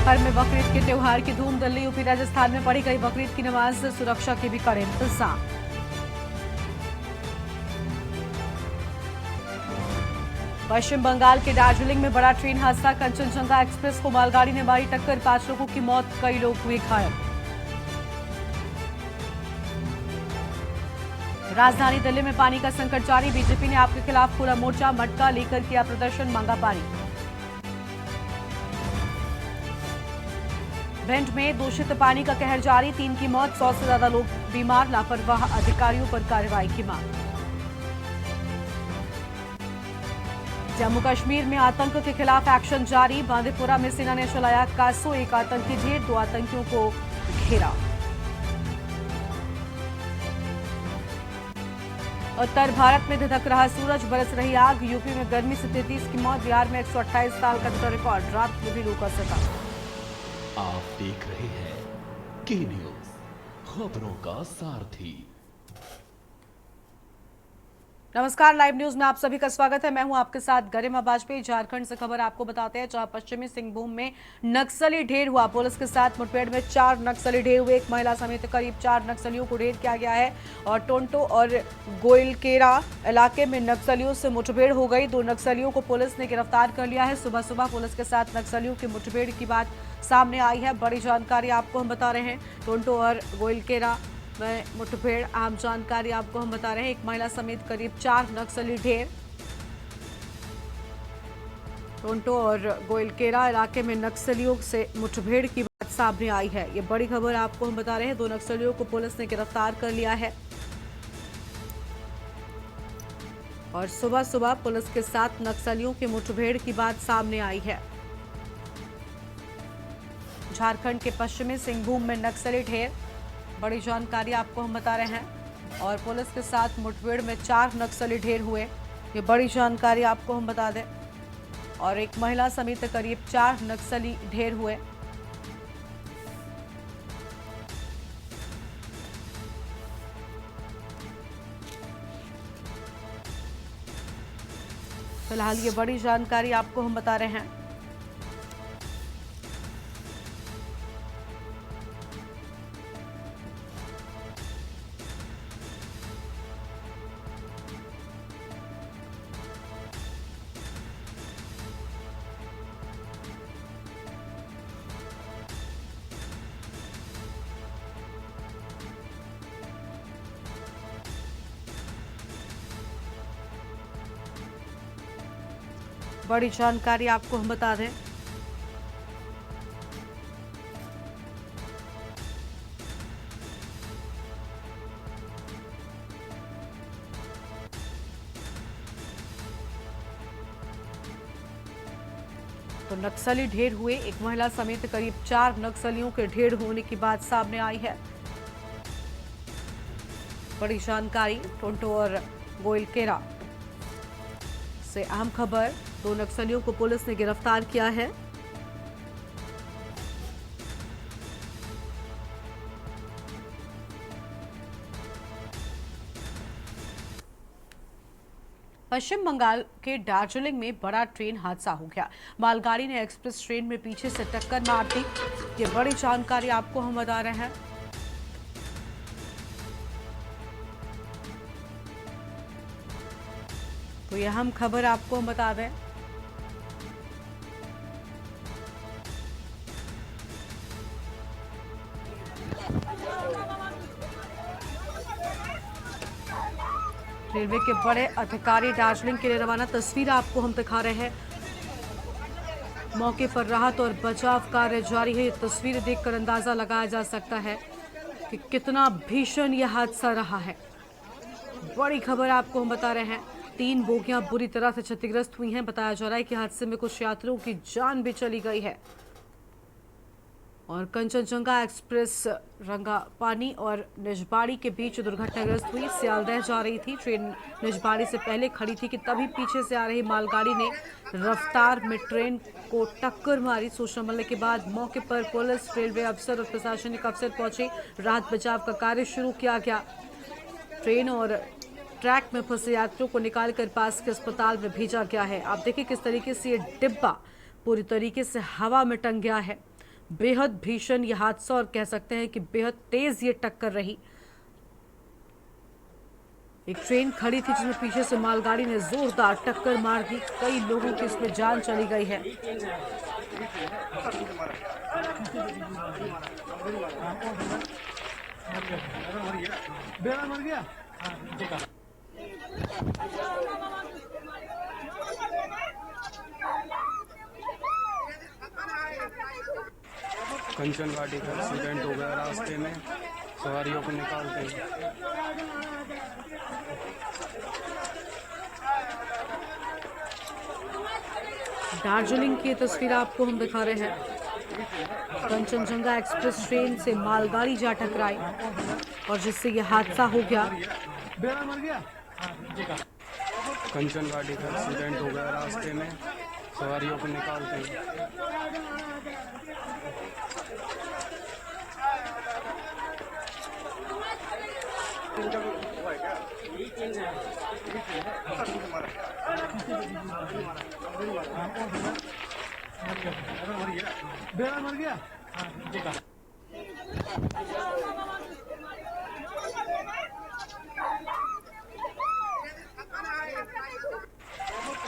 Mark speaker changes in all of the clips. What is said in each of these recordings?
Speaker 1: भर में बकरीद के त्योहार की धूम। दिल्ली यूपी राजस्थान में पढ़ी गई बकरीद की नमाज, सुरक्षा के भी कड़े इंतजाम। पश्चिम बंगाल के दार्जिलिंग में बड़ा ट्रेन हादसा, कंचनजंगा एक्सप्रेस को मालगाड़ी ने मारी टक्कर, 5 लोगों की मौत, कई लोग हुए घायल। राजधानी दिल्ली में पानी का संकट जारी, बीजेपी ने आपके खिलाफ खोला मोर्चा, मटका लेकर किया प्रदर्शन, मांगा पानी। भिंड में दूषित पानी का कहर जारी, 3 की मौत, 100 से ज्यादा लोग बीमार, लापरवाह अधिकारियों पर कार्रवाई की मांग। जम्मू कश्मीर में आतंक के खिलाफ एक्शन जारी, बांदीपुरा में सेना ने चलाया कासो, एक आतंकी ढेर, 2 आतंकियों को घेरा। उत्तर भारत में धिधक रहा सूरज, बरस रही आग, यूपी में गर्मी से 33 की मौत, बिहार में 128 साल का टूटा रिकॉर्ड, रात में भी लू का सता।
Speaker 2: आप देख रहे हैं के न्यूज, खबरों का सारथी।
Speaker 1: नमस्कार, लाइव न्यूज में आप सभी का स्वागत है। मैं हूं आपके साथ गरिमा बाजपेयी। झारखंड से खबर आपको बताते हैं, जहां पश्चिमी सिंहभूम में नक्सली ढेर हुआ। पुलिस के साथ मुठभेड़ में 4 नक्सली ढेर हुए, एक महिला समेत करीब 4 नक्सलियों को ढेर किया गया है। और टोंटो और गोइलकेरा इलाके में नक्सलियों से मुठभेड़ हो गई, 2 नक्सलियों को पुलिस ने गिरफ्तार कर लिया है। सुबह सुबह पुलिस के साथ नक्सलियों की मुठभेड़ की बात सामने आई है, बड़ी जानकारी आपको हम बता रहे हैं। टोंटो और गोइलकेरा में मुठभेड़, अहम जानकारी आपको हम बता रहे हैं। एक महिला समेत करीब 4 नक्सली ढेर। टोंटो और गोइलकेरा इलाके में नक्सलियों से मुठभेड़ की बात सामने आई है, ये बड़ी खबर आपको हम बता रहे हैं। 2 नक्सलियों को पुलिस ने गिरफ्तार कर लिया है। और सुबह सुबह पुलिस के साथ नक्सलियों की मुठभेड़ की बात सामने आई है। झारखंड के पश्चिमी सिंहभूम में नक्सली ढेर, बड़ी जानकारी आपको हम बता रहे हैं। और पुलिस के साथ मुठभेड़ में 4 नक्सली ढेर हुए, ये बड़ी जानकारी आपको हम बता दें। और एक महिला समेत करीब 4 नक्सली ढेर हुए। फिलहाल ये बड़ी जानकारी आपको हम बता रहे हैं। बड़ी जानकारी आपको हम बता दें। तो नक्सली ढेर हुए, एक महिला समेत करीब 4 नक्सलियों के ढेर होने की बात सामने आई है। बड़ी जानकारी टोंटो और गोइलकेरा से अहम खबर, 2 नक्सलियों को पुलिस ने गिरफ्तार किया है। पश्चिम बंगाल के दार्जिलिंग में बड़ा ट्रेन हादसा हो गया, मालगाड़ी ने एक्सप्रेस ट्रेन में पीछे से टक्कर मार दी, ये बड़ी जानकारी आपको हम बता रहे हैं। तो यह अहम खबर आपको हम बता दें। रेलवे के बड़े अधिकारी दार्जिलिंग के लिए रवाना, तस्वीर आपको हम दिखा रहे हैं। मौके पर राहत और बचाव कार्य जारी है। ये तस्वीर देखकर अंदाजा लगाया जा सकता है कि कितना भीषण यह हादसा रहा है। बड़ी खबर आपको हम बता रहे हैं। 3 बोगियां बुरी तरह से क्षतिग्रस्त हुई हैं। बताया जा रहा है कि हादसे में कुछ यात्रियों की जान भी चली गई है। और कंचनजंगा एक्सप्रेस रंगापानी और निजबाड़ी के बीच दुर्घटनाग्रस्त हुई। सियालदह जा रही थी ट्रेन, निजबाड़ी से पहले खड़ी थी कि तभी पीछे से आ रही मालगाड़ी ने रफ्तार में ट्रेन को टक्कर मारी। सूचना मिलने के बाद मौके पर पुलिस, रेलवे अफसर और प्रशासनिक अफसर पहुंचे। राहत बचाव का कार्य शुरू किया गया। ट्रेन और ट्रैक में फंसे यात्रियों को निकालकर पास के अस्पताल में भेजा गया है। आप देखिए किस तरीके से ये डिब्बा पूरी तरीके से हवा में टंग गया है। बेहद भीषण यह हादसा और कह सकते हैं कि बेहद तेज ये टक्कर रही। एक ट्रेन खड़ी थी जिसमें पीछे से मालगाड़ी ने जोरदार टक्कर मार दी। कई लोगों की इसमें जान चली गई है।
Speaker 3: कंचन घाटी का एक्सीडेंट हो गया रास्ते में, सवारियों को निकालते ही।
Speaker 1: दार्जिलिंग की तस्वीर आपको हम दिखा रहे हैं। कंचनजंगा एक्सप्रेस ट्रेन से मालगाड़ी जा टकराई और जिससे यह हादसा हो गया।
Speaker 3: कंचन घाटी का एक्सीडेंट हो गया रास्ते में, सवारियों को निकालते ही।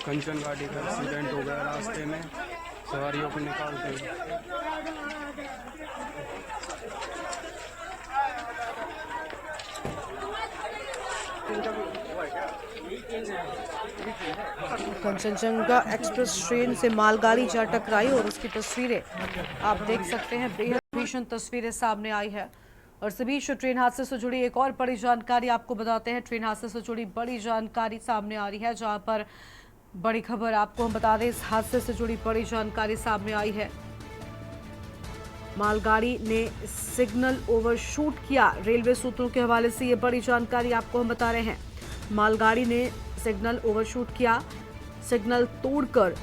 Speaker 3: कंचन घाटी का एक्सीडेंट हो गया रास्ते में, सवारियों को निकालते ही।
Speaker 1: कंचनजंगा एक्सप्रेस ट्रेन से मालगाड़ी जा टकराई और उसकी तस्वीरें आप देख सकते हैं। बेहद भीषण तस्वीरें सामने आई है। और इस बीच ट्रेन हादसे से जुड़ी एक और बड़ी जानकारी आपको बताते हैं। ट्रेन हादसे से जुड़ी बड़ी जानकारी सामने आ रही है, जहां पर बड़ी खबर आपको हम बता दें। इस हादसे से जुड़ी बड़ी जानकारी सामने आई है। मालगाड़ी ने सिग्नल ओवरशूट किया। रेलवे सूत्रों के हवाले से ये बड़ी जानकारी आपको हम बता रहे हैं। मालगाड़ी ने सिग्नल ओवरशूट किया, सिग्नल तोड़कर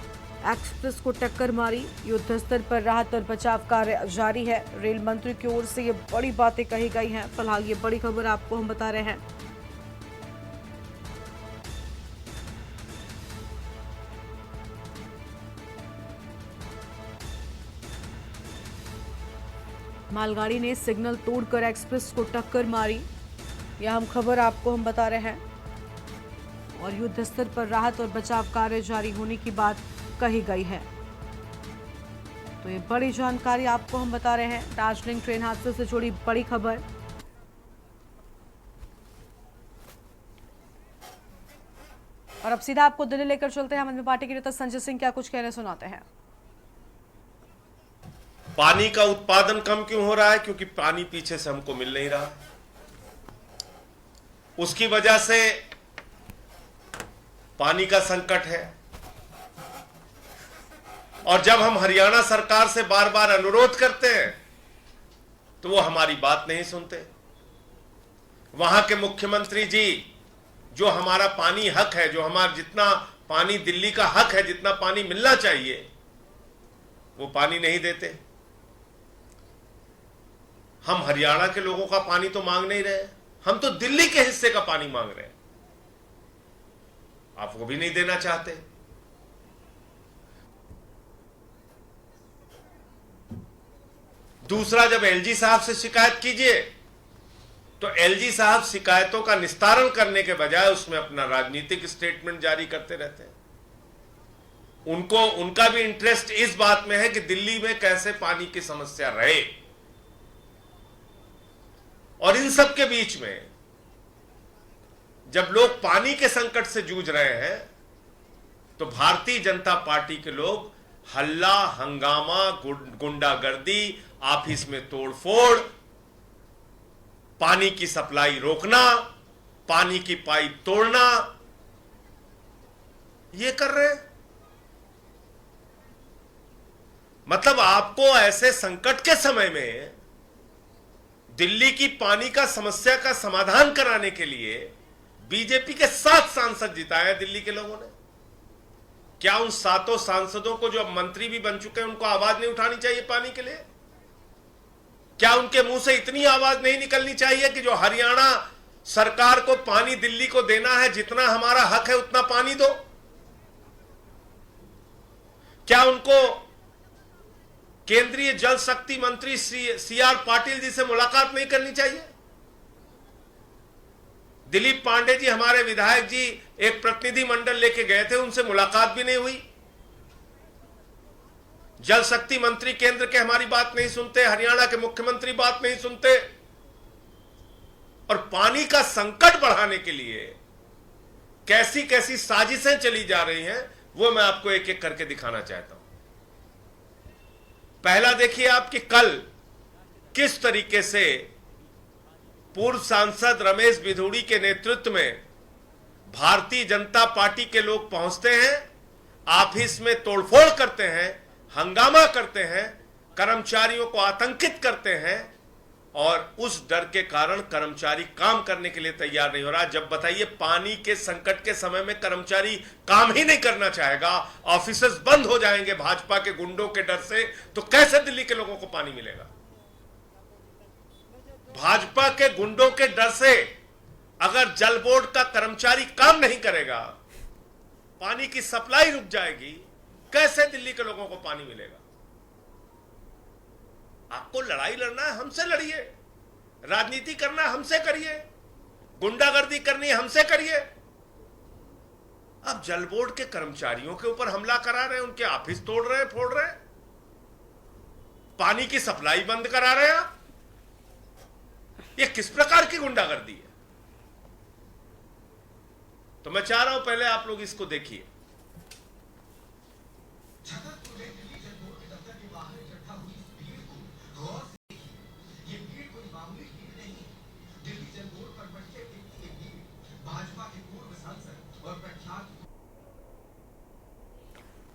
Speaker 1: एक्सप्रेस को टक्कर मारी। युद्ध स्तर पर राहत और बचाव कार्य जारी है। रेल मंत्री की ओर से ये बड़ी बातें कही गई हैं। फिलहाल ये बड़ी खबर आपको हम बता रहे हैं। मालगाड़ी ने सिग्नल तोड़कर एक्सप्रेस को टक्कर मारी, यह हम खबर आपको हम बता रहे हैं। और युद्ध स्तर पर राहत और बचाव कार्य जारी होने की बात कही गई है। तो ये बड़ी जानकारी आपको हम बता रहे हैं। दार्जिलिंग ट्रेन हादसे से जुड़ी बड़ी खबर। और अब सीधा आपको दिल्ली लेकर चलते हैं। आम आदमी पार्टी के नेता संजय सिंह क्या कुछ कहने सुनाते हैं।
Speaker 4: पानी का उत्पादन कम क्यों हो रहा है? क्योंकि पानी पीछे से हमको मिल नहीं रहा। उसकी वजह से पानी का संकट है। और जब हम हरियाणा सरकार से बार बार अनुरोध करते हैं तो वो हमारी बात नहीं सुनते। वहां के मुख्यमंत्री जी, जो हमारा पानी हक है, जो हमारा जितना पानी दिल्ली का हक है, जितना पानी मिलना चाहिए, वो पानी नहीं देते। हम हरियाणा के लोगों का पानी तो मांग नहीं रहे, हम तो दिल्ली के हिस्से का पानी मांग रहे हैं। आप वो भी नहीं देना चाहते। दूसरा, जब एलजी साहब से शिकायत कीजिए तो एलजी साहब शिकायतों का निस्तारण करने के बजाय उसमें अपना राजनीतिक स्टेटमेंट जारी करते रहते हैं। उनका भी इंटरेस्ट इस बात में है कि दिल्ली में कैसे पानी की समस्या रहे। और इन सब के बीच में जब लोग पानी के संकट से जूझ रहे हैं तो भारतीय जनता पार्टी के लोग हल्ला, हंगामा, गुंडागर्दी, ऑफिस में तोड़फोड़, पानी की सप्लाई रोकना, पानी की पाइप तोड़ना, ये कर रहे हैं। मतलब आपको ऐसे संकट के समय में दिल्ली की पानी का समस्या का समाधान कराने के लिए बीजेपी के 7 सांसद जिताए हैं दिल्ली के लोगों ने। क्या उन 7 सांसदों को, जो अब मंत्री भी बन चुके हैं, उनको आवाज नहीं उठानी चाहिए पानी के लिए? क्या उनके मुंह से इतनी आवाज नहीं निकलनी चाहिए कि जो हरियाणा सरकार को पानी दिल्ली को देना है, जितना हमारा हक है उतना पानी दो? क्या उनको केंद्रीय जल शक्ति मंत्री सी आर पाटिल जी से मुलाकात नहीं करनी चाहिए? दिलीप पांडे जी, हमारे विधायक जी, एक प्रतिनिधि मंडल लेके गए थे, उनसे मुलाकात भी नहीं हुई। जल शक्ति मंत्री केंद्र के हमारी बात नहीं सुनते, हरियाणा के मुख्यमंत्री बात नहीं सुनते, और पानी का संकट बढ़ाने के लिए कैसी कैसी साजिशें चली जा रही हैं, वो मैं आपको एक एक करके दिखाना चाहता हूं। पहला देखिए आप कि कल किस तरीके से पूर्व सांसद रमेश बिधूड़ी के नेतृत्व में भारतीय जनता पार्टी के लोग पहुंचते हैं, ऑफिस में तोड़फोड़ करते हैं, हंगामा करते हैं, कर्मचारियों को आतंकित करते हैं, और उस डर के कारण कर्मचारी काम करने के लिए तैयार नहीं हो रहा। जब बताइए, पानी के संकट के समय में कर्मचारी काम ही नहीं करना चाहेगा, ऑफिसेस बंद हो जाएंगे भाजपा के गुंडों के डर से, तो कैसे दिल्ली के लोगों को पानी मिलेगा? भाजपा के गुंडों के डर से अगर जल बोर्ड का कर्मचारी काम नहीं करेगा, पानी की सप्लाई रुक जाएगी, कैसे दिल्ली के लोगों को पानी मिलेगा? आपको लड़ाई लड़ना है, हमसे लड़िए, राजनीति करना है, हमसे करिए, गुंडागर्दी करनी है, हमसे करिए। अब जल बोर्ड के कर्मचारियों के ऊपर हमला करा रहे हैं, उनके ऑफिस तोड़ रहे हैं, फोड़ रहे हैं, पानी की सप्लाई बंद करा रहे हैं आप। ये किस प्रकार की गुंडागर्दी है? तो मैं चाह रहा हूं पहले आप लोग इसको देखिए।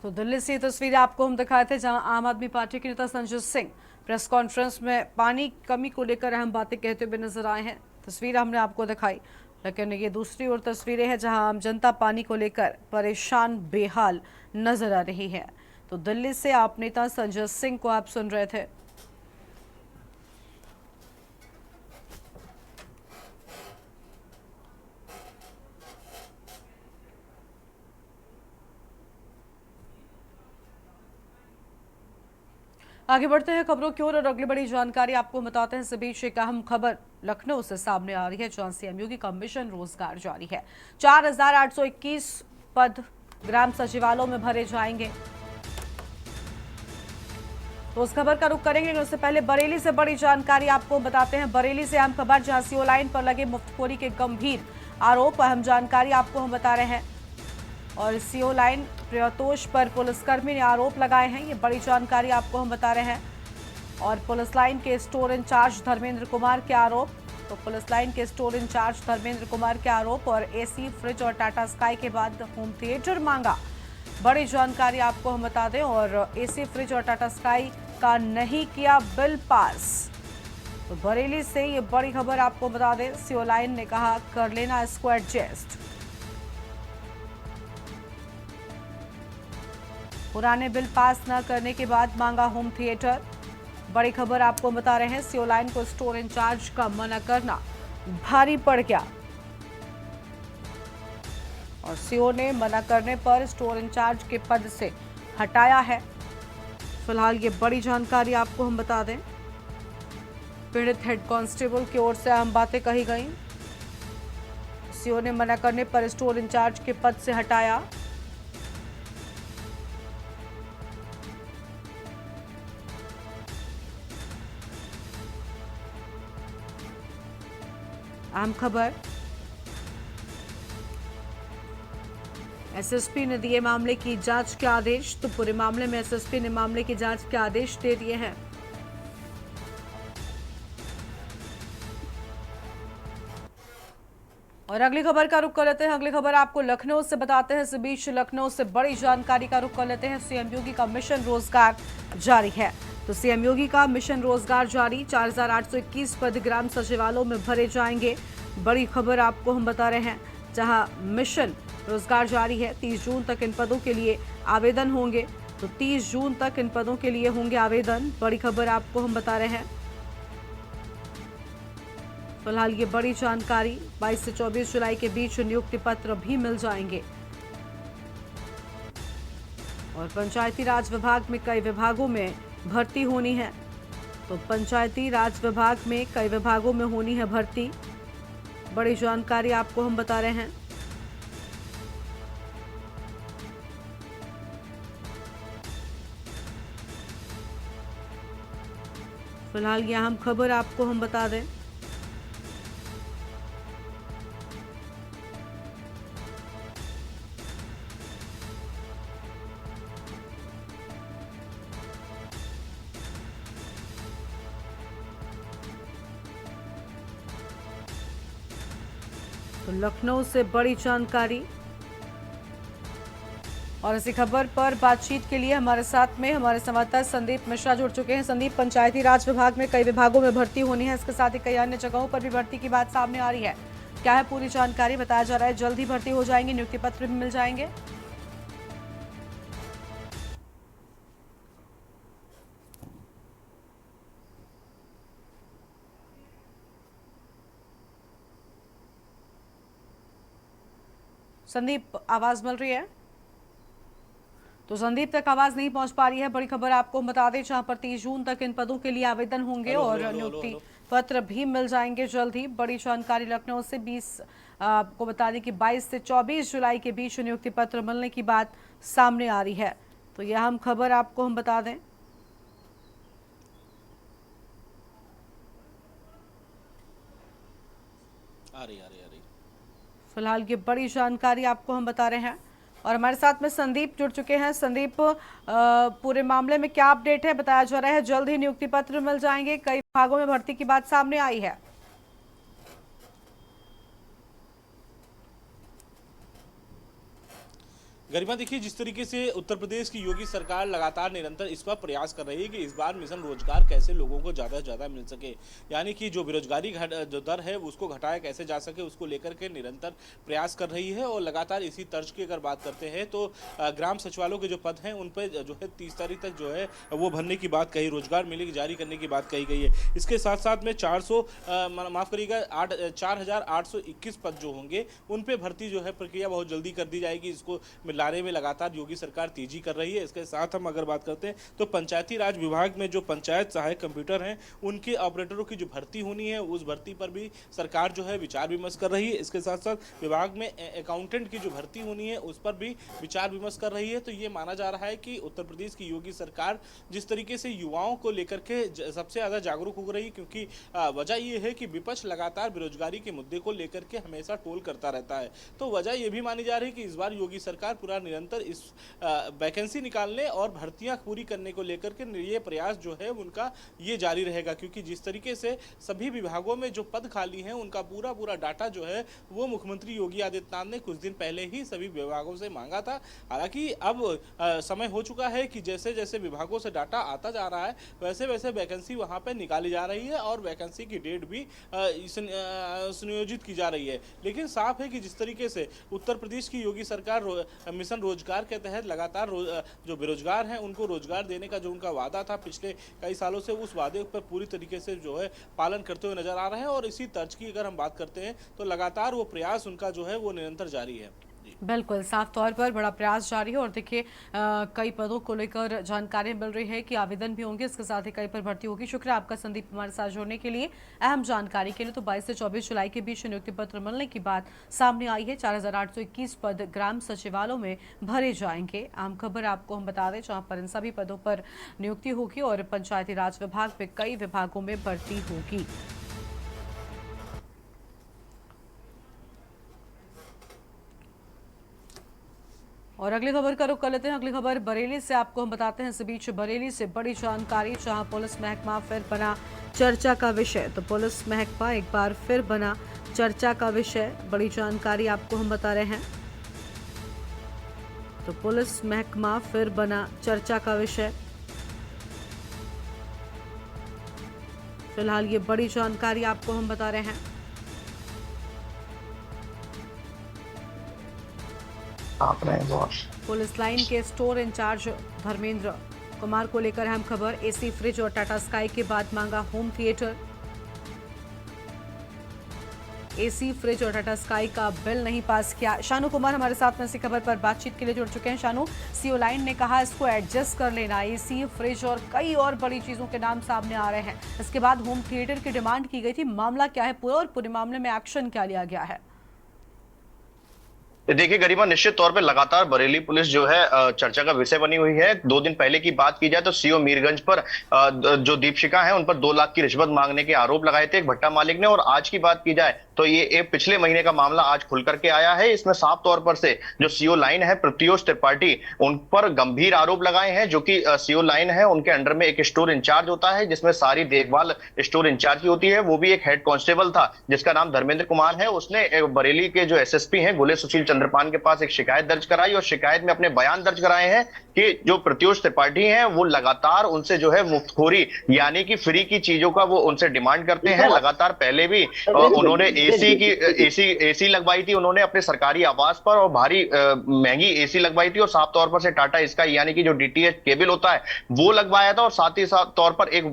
Speaker 1: तो दिल्ली से ये तस्वीरें आपको हम दिखाए थे, जहां आम आदमी पार्टी के नेता संजय सिंह प्रेस कॉन्फ्रेंस में पानी कमी को लेकर अहम बातें कहते हुए नजर आए हैं। तस्वीर हमने आपको दिखाई, लेकिन ये दूसरी ओर तस्वीरें हैं जहां आम जनता पानी को लेकर परेशान बेहाल नजर आ रही है। तो दिल्ली से आप नेता संजय सिंह को आप सुन रहे थे। आगे बढ़ते हैं खबरों की ओर और अगली बड़ी जानकारी आपको बताते हैं। इस बीच एक अहम खबर लखनऊ से सामने आ रही है, जहां सीएमयूगी का मिशन रोजगार जारी है। 4821 पद ग्राम सचिवालयों में भरे जाएंगे। तो उस खबर का रुख करेंगे, लेकिन उससे पहले बरेली से बड़ी जानकारी आपको बताते हैं। बरेली से अहम खबर, जहां सीओ लाइन पर लगे मुफ्तखोरी के गंभीर आरोप। अहम जानकारी आपको हम बता रहे हैं, और सीओ लाइन प्रियतोष पर पुलिसकर्मी ने आरोप लगाए हैं। ये बड़ी जानकारी आपको हम बता रहे हैं। और पुलिस लाइन के स्टोर इंचार्ज धर्मेंद्र कुमार के आरोप। तो पुलिस लाइन के स्टोर इंचार्ज धर्मेंद्र कुमार के आरोप, और एसी, फ्रिज और टाटा स्काई के बाद होम थिएटर मांगा। बड़ी जानकारी आपको हम बता दें, और एसी, फ्रिज और टाटा स्काई का नहीं किया बिल पास। तो बरेली से ये बड़ी खबर आपको बता दें। सीओ लाइन ने कहा कर लेना इसको एडजस्ट। पुराने बिल पास न करने के बाद मांगा होम थिएटर। बड़ी खबर आपको बता रहे हैं। सीओ लाइन को स्टोर इंचार्ज का मना करना भारी पड़ गया, और सीओ ने मना करने पर स्टोर इंचार्ज के पद से हटाया है। फिलहाल ये बड़ी जानकारी आपको हम बता दें। पीड़ित हेड कांस्टेबल की ओर से अहम बातें कही गई। सीओ ने मना करने पर स्टोर इंचार्ज के पद से हटाया। अहम खबर, एसएसपी ने दिए मामले की जांच के आदेश। तो पूरे मामले में एसएसपी ने मामले की जांच के आदेश दे दिए हैं। और अगली खबर का रुख कर लेते हैं। अगली खबर आपको लखनऊ से बताते हैं। इस बीच लखनऊ से बड़ी जानकारी का रुख कर लेते हैं। सीएम योगी का मिशन रोजगार जारी है। तो सीएम योगी का मिशन रोजगार जारी। 4821 पद ग्राम सचिवालयों में भरे जाएंगे। बड़ी खबर आपको हम बता रहे हैं, जहां मिशन रोजगार जारी है। 30 जून तक इन पदों के लिए आवेदन होंगे। तो 30 जून तक इन पदों के लिए होंगे आवेदन। बड़ी खबर आपको हम बता रहे हैं। फिलहाल ये बड़ी जानकारी, 22 से 24 जुलाई के बीच नियुक्ति पत्र भी मिल जाएंगे। और पंचायती राज विभाग में कई विभागों में भर्ती होनी है। तो पंचायती राज विभाग में कई विभागों में होनी है भर्ती। बड़ी जानकारी आपको हम बता रहे हैं। फिलहाल यह अहम खबर आपको हम बता दें। तो लखनऊ से बड़ी जानकारी और इसी खबर पर बातचीत के लिए हमारे साथ में हमारे संवाददाता संदीप मिश्रा जुड़ चुके हैं। संदीप, पंचायती राज विभाग में कई विभागों में भर्ती होनी है, इसके साथ ही कई अन्य जगहों पर भी भर्ती की बात सामने आ रही है। क्या है पूरी जानकारी? बताया जा रहा है जल्द ही भर्ती हो जाएंगे, नियुक्ति पत्र भी मिल जाएंगे। संदीप, आवाज मिल रही है? तो संदीप तक आवाज नहीं पहुंच पा रही है। बड़ी खबर आपको हम बता दें, जहां पर 30 जून तक इन पदों के लिए आवेदन होंगे और नियुक्ति पत्र भी मिल जाएंगे जल्द ही। बड़ी जानकारी लखनऊ से 20 आपको बता दें कि 22 से 24 जुलाई के बीच नियुक्ति पत्र मिलने की बात सामने आ रही है। तो यह हम खबर आपको हम बता दें।
Speaker 5: आ रही
Speaker 1: फिलहाल ये बड़ी जानकारी आपको हम बता रहे हैं और हमारे साथ में संदीप जुड़ चुके हैं। संदीप, पूरे मामले में क्या अपडेट है? बताया जा रहा है जल्द ही नियुक्ति पत्र मिल जाएंगे, कई विभागों में भर्ती की बात सामने आई है।
Speaker 5: गरिमा, देखिए जिस तरीके से उत्तर प्रदेश की योगी सरकार लगातार निरंतर इस पर प्रयास कर रही है कि इस बार मिशन रोजगार कैसे लोगों को ज़्यादा से ज़्यादा मिल सके, यानी कि जो बेरोजगारी जो दर है उसको घटाया कैसे जा सके, उसको लेकर के निरंतर प्रयास कर रही है। और लगातार इसी तर्ज की अगर बात करते हैं तो ग्राम सचिवालयों के जो पद हैं उन पर जो है 30 तारीख तक जो है वो भरने की बात कही, रोजगार मेले की जारी करने की बात कही गई है। इसके साथ साथ में 4,821 पद जो होंगे उन पर भर्ती जो है प्रक्रिया बहुत जल्दी कर दी जाएगी। इसको लाने में लगातार योगी सरकार तेजी कर रही है। इसके साथ हम अगर बात करते हैं तो पंचायती राज विभाग में जो पंचायत सहायक कंप्यूटर हैं उनके ऑपरेटरों की जो भर्ती होनी है उस भर्ती पर भी सरकार जो है विचार विमर्श कर रही है। इसके साथ साथ विभाग में अकाउंटेंट की जो भर्ती होनी है उस पर भी विचार विमर्श कर रही है। तो ये माना जा रहा है कि उत्तर प्रदेश की योगी सरकार जिस तरीके से युवाओं को लेकर के सबसे ज्यादा जागरूक हो रही है, क्योंकि वजह यह है कि विपक्ष लगातार बेरोजगारी के मुद्दे को लेकर के हमेशा टोल करता रहता है। तो वजह यह भी मानी जा रही है कि इस बार योगी सरकार पूरा निरंतर इस वैकेंसी निकालने और भर्तियां पूरी करने को लेकर के ये प्रयास जो है उनका ये जारी रहेगा, क्योंकि जिस तरीके से सभी विभागों में जो पद खाली हैं उनका पूरा डाटा जो है वो मुख्यमंत्री योगी आदित्यनाथ ने कुछ दिन पहले ही सभी विभागों से मांगा था। हालांकि अब समय हो चुका है कि जैसे जैसे विभागों से डाटा आता जा रहा है वैसे वैसे वैकेंसी वहां पर निकाली जा रही है और वैकेंसी की डेट भी सुनियोजित की जा रही है। लेकिन साफ है कि जिस तरीके से उत्तर प्रदेश की योगी सरकार मिशन रोजगार के तहत लगातार जो बेरोजगार हैं उनको रोजगार देने का जो उनका वादा था पिछले कई सालों से, उस वादे पर पूरी तरीके से जो है पालन करते हुए नजर आ रहे हैं। और इसी तर्ज की अगर हम बात करते हैं तो लगातार वो प्रयास उनका जो है वो निरंतर जारी है।
Speaker 1: बिल्कुल, साफ तौर पर बड़ा प्रयास जारी है और देखिए कई पदों को लेकर जानकारी मिल रही है कि आवेदन भी होंगे, इसके साथ ही कई पर भर्ती होगी। शुक्रिया आपका संदीप हमारे साथ जुड़ने के लिए। अहम जानकारी के लिए तो 22 से 24 जुलाई के बीच नियुक्ति पत्र मिलने की बात सामने आई है। 4,821 पद ग्राम सचिवालयों में भरे जाएंगे। अहम खबर आपको हम बता दें, जहाँ पर इन सभी पदों पर नियुक्ति होगी और पंचायती राज विभाग में कई विभागों में भर्ती होगी। और अगली खबर का रुख कर लेते हैं। अगली खबर बरेली से आपको हम बताते हैं। इस बीच बरेली से बड़ी जानकारी, जहां पुलिस महकमा फिर बना चर्चा का विषय। तो पुलिस महकमा एक बार फिर बना चर्चा का विषय। बड़ी जानकारी आपको हम बता रहे हैं। तो पुलिस महकमा फिर बना चर्चा का विषय। फिलहाल ये बड़ी जानकारी आपको हम बता रहे हैं। पुलिस लाइन के स्टोर इंचार्ज धर्मेंद्र कुमार को लेकर अहम खबर। एसी फ्रिज और टाटा स्काई के बाद मांगा होम थिएटर। एसी, फ्रिज और टाटा स्काई का बिल नहीं पास किया। शानू कुमार हमारे साथ में इसी खबर पर बातचीत के लिए जुड़ चुके हैं। शानू, सीओ लाइन ने कहा इसको एडजस्ट कर लेना, एसी, फ्रिज और कई और बड़ी चीजों के नाम सामने आ रहे हैं। इसके बाद होम थिएटर की डिमांड की गई थी। मामला क्या है पूरा और पूरे मामले में एक्शन क्या लिया गया है?
Speaker 6: देखिए गरिमा, निश्चित तौर पे लगातार बरेली पुलिस जो है चर्चा का विषय बनी हुई है। 2 दिन पहले की बात की जाए तो सीओ मीरगंज पर जो दीपशिखा है उन पर 2 लाख की रिश्वत मांगने के आरोप लगाए थे एक भट्टा मालिक ने। और आज की बात की जाए तो ये पिछले महीने का मामला आज खुल करके आया है। इसमें साफ तौर पर से जो सीओ लाइन है प्रत्युष त्रिपाठी, उन पर गंभीर आरोप लगाए हैं। जो कि सीओ लाइन है उनके अंडर में एक स्टोर इंचार्ज होता है जिसमें सारी देखभाल स्टोर इंचार्ज की होती है। वो भी एक हेड कांस्टेबल था जिसका नाम धर्मेंद्र कुमार है। उसने बरेली के जो एसएसपी हैं गुले सुशील चंद्रपान के पास एक शिकायत दर्ज कराई और शिकायत में अपने बयान दर्ज कराए हैं कि जो प्रत्युष त्रिपाठी हैं वो लगातार उनसे जो है मुफ्तखोरी यानी कि फ्री की चीजों का वो उनसे डिमांड करते हैं। लगातार पहले भी उन्होंने एसी लगवाई थी उन्होंने अपने सरकारी आवास पर और भारी महंगी एसी लगवाई थी। और साफ तौर पर से टाटा स्काई यानी कि जो डीटीएच केबल होता है वो लगवाया था। और साथ ही साथ तौर पर एक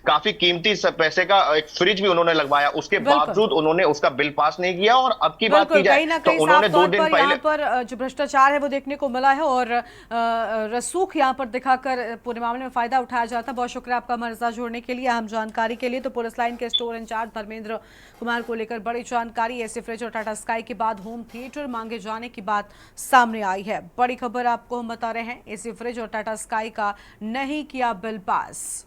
Speaker 6: काफी कीमती पैसे का एक फ्रिज भी उन्होंने लगवाया। उसके बावजूद उन्होंने उसका बिल पास नहीं किया। और अब की बात की जाए तो उन्होंने 2 दिन पहले
Speaker 1: पर जो भ्रष्टाचार है वो देखने को मिला है और रसूख यहाँ पर दिखाकर पूरे मामले में फायदा उठाया जाता है। बहुत शुक्रिया आपका हमारे साथ जुड़ने के लिए, अहम जानकारी के लिए। तो पुलिस लाइन के स्टोर इंचार्ज धर्मेंद्र कुमार को लेकर बड़ी जानकारी। एसी, फ्रिज और टाटा स्काई के बाद होम थिएटर मांगे जाने की बात सामने आई है। बड़ी खबर आपको हम बता रहे हैं, एसी, फ्रिज और टाटा स्काई का नहीं किया बिल पास।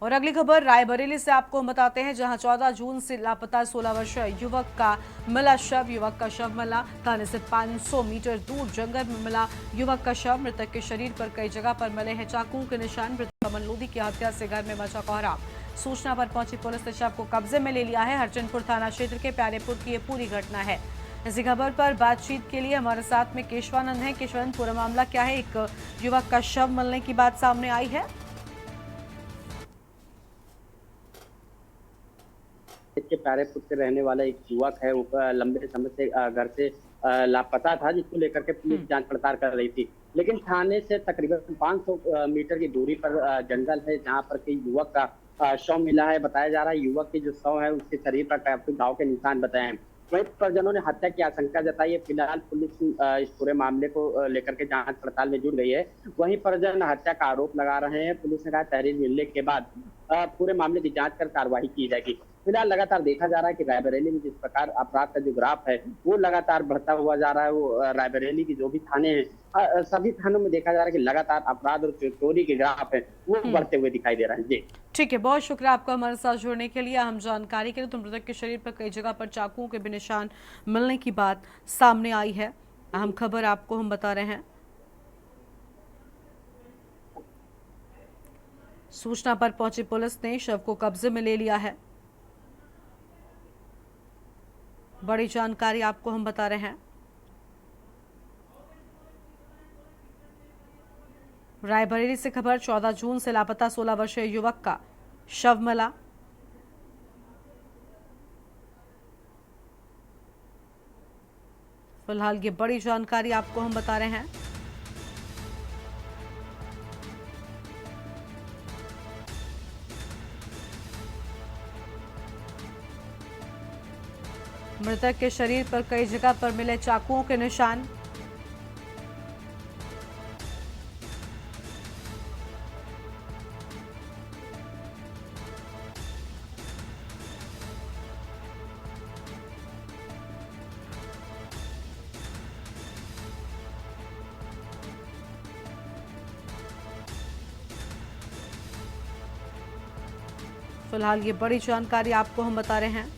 Speaker 1: और अगली खबर रायबरेली से आपको हम बताते हैं, जहां 14 जून से लापता 16 वर्षीय युवक का मिला शव। युवक का शव मिला थाने से 500 मीटर दूर जंगल में मिला युवक का शव। मृतक के शरीर पर कई जगह पर मिले हैं चाकुओं के निशान। मृतक अमन लोधी की हत्या से घर में मचा कोहराम। सूचना पर पहुंची पुलिस ने शव को कब्जे में ले लिया है। हरचंदपुर थाना क्षेत्र के प्यारेपुर की ये पूरी घटना है। इसी खबर पर बातचीत के लिए हमारे साथ में केशवानंद है। केशवानंद, पूरा मामला क्या है? एक युवक का शव मिलने की बात सामने आई है।
Speaker 7: के प्यारेपुर से रहने वाला एक युवक है, वो लंबे समय से घर से लापता था, जिसको लेकर के पुलिस जांच पड़ताल कर रही थी। लेकिन थाने से तकरीबन 500 मीटर की दूरी पर जंगल है जहां पर के युवक का शव मिला है। बताया जा रहा है युवक के जो शव है उसके शरीर पर काफी घाव के निशान बताए हैं। वहीं परिजनों ने हत्या की आशंका जताई है। फिलहाल पुलिस इस पूरे मामले को लेकर के जांच पड़ताल में जुट गई है। वहीं परिजन हत्या का आरोप लगा रहे हैं। पुलिस ने कहा तहरीर मिलने के बाद पूरे मामले की जांच कर कार्रवाई की जाएगी। फिलहाल लगातार देखा जा रहा है कि रायबरेली में जिस प्रकार अपराध का जो ग्राफ है वो लगातार बढ़ता हुआ जा रहा है। वो रायबरेली की जो भी थाने हैं सभी थानों में देखा जा रहा है कि लगातार अपराध और चोरी के ग्राफ है वो बढ़ते हुए दिखाई दे रहा है। जी
Speaker 1: ठीक है, बहुत शुक्रिया आपका हमारे साथ जुड़ने के लिए, अहम जानकारी के लिए। तो मृतक के शरीर पर कई जगह पर चाकुओं के भी निशान मिलने की बात सामने आई है। अहम खबर आपको हम बता रहे हैं। सूचना पर पहुंची पुलिस ने शव को कब्जे में ले लिया है। बड़ी जानकारी आपको हम बता रहे हैं। रायबरेली से खबर, 14 जून से लापता 16 वर्षीय युवक का शव मिला। फिलहाल ये बड़ी जानकारी आपको हम बता रहे हैं। मृतक के शरीर पर कई जगह पर मिले चाकुओं के निशान। फिलहाल ये बड़ी जानकारी आपको हम बता रहे हैं।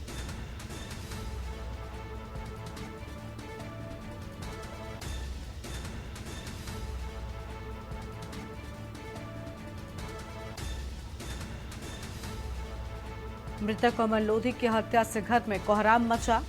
Speaker 1: मृतक अमन लोधी की हत्या से घर में कोहराम मचा।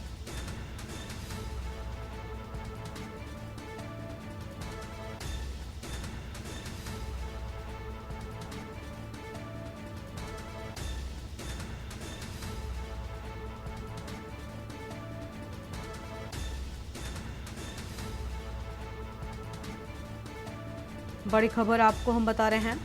Speaker 1: बड़ी खबर आपको हम बता रहे हैं।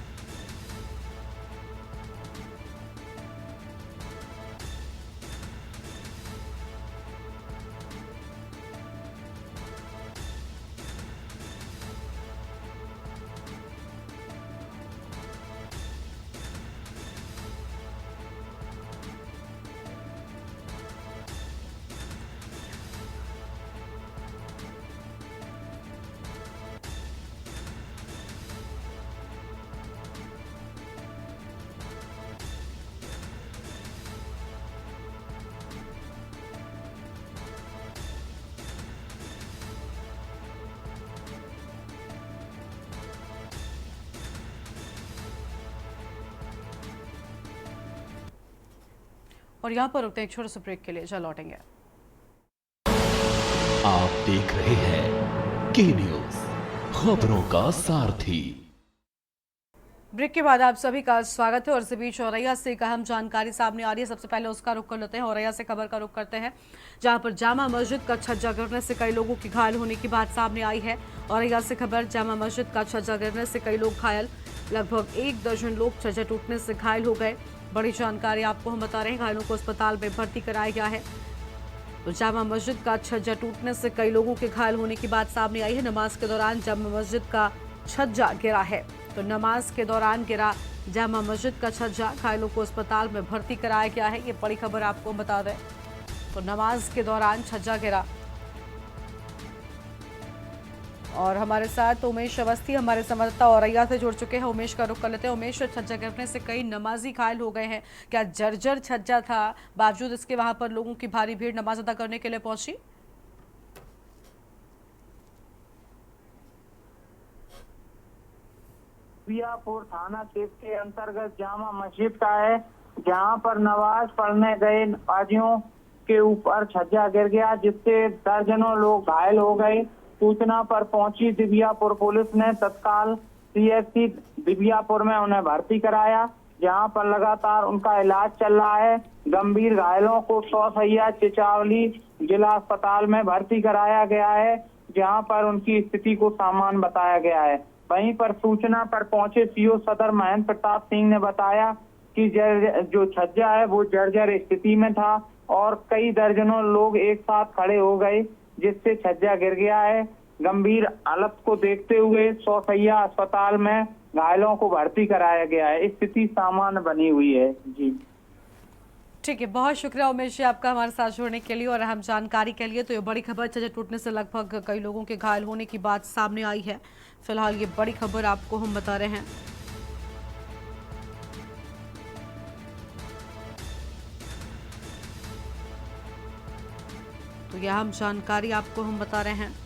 Speaker 1: और यहाँ पर रुकते हैं एक छोटे से ब्रेक के लिए, जल्द लौटेंगे।
Speaker 2: आप देख रहे हैं के न्यूज, खबरों का सारथी।
Speaker 1: ब्रेक के बाद आप सभी का स्वागत है और इस बीच औरैया से एक अहम जानकारी सामने आ रही है। सबसे पहले उसका रुख कर लेते हैं, औरैया से खबर का रुख करते हैं जहां पर जामा मस्जिद का छज्जा गिरने से कई लोगों की घायल होने की बात सामने आई है। औरैया से खबर, जामा मस्जिद का छज्जा गिरने से कई लोग घायल, लगभग 1 दर्जन लोग छज्जा टूटने से घायल हो गए। बड़ी जानकारी आपको हम बता रहे हैं, घायलों को अस्पताल में भर्ती कराया गया है। तो जामा मस्जिद का छज्जा टूटने से कई लोगों के घायल होने की बात सामने आई है। नमाज के दौरान जामा मस्जिद का छज्जा गिरा है, तो नमाज के दौरान गिरा जामा मस्जिद का छज्जा, घायलों को अस्पताल में भर्ती कराया गया है। ये बड़ी खबर आपको बता दें, तो नमाज के दौरान छज्जा गिरा। और हमारे साथ उमेश अवस्थी हमारे संवाददाता औरैया से जुड़ चुके हैं। उमेश का रुख कर लेते हैं। उमेश, छज्जा गिरने से कई नमाजी घायल हो गए हैं, क्या जर्जर छज्जा था, बावजूद इसके वहां पर लोगों की भारी भीड़ नमाज अदा करने के लिए पहुंची?
Speaker 8: बियापुर थाना क्षेत्र के अंतर्गत जामा मस्जिद का है, जहां पर नमाज पढ़ने गए नमाजियों के ऊपर छज्जा गिर गया, जिससे दर्जनों लोग घायल हो गए। सूचना पर पहुंची दिव्यापुर पुलिस ने तत्काल सीएचसी दिव्यापुर में उन्हें भर्ती कराया, जहां पर लगातार उनका इलाज चल रहा है। गंभीर घायलों को सौसैया चिचावली जिला अस्पताल में भर्ती कराया गया है, जहां पर उनकी स्थिति को सामान्य बताया गया है। वहीं पर सूचना पर पहुंचे सीओ सदर महेंद्र प्रताप सिंह ने बताया कि जो छज्जा है वो जर्जर स्थिति में था और कई दर्जनों लोग एक साथ खड़े हो गए, जिससे छज्जा गिर गया है। गंभीर हालत को देखते हुए सौसैया अस्पताल में घायलों को भर्ती कराया गया है। स्थिति सामान्य बनी हुई है। जी
Speaker 1: ठीक है, बहुत शुक्रिया उमेश जी आपका हमारे साथ जुड़ने के लिए और अहम जानकारी के लिए। तो ये बड़ी खबर, छज्जा टूटने से लगभग कई लोगों के घायल होने की बात सामने आई है। फिलहाल ये बड़ी खबर आपको हम बता रहे हैं। तो यह अहम जानकारी आपको हम बता रहे हैं।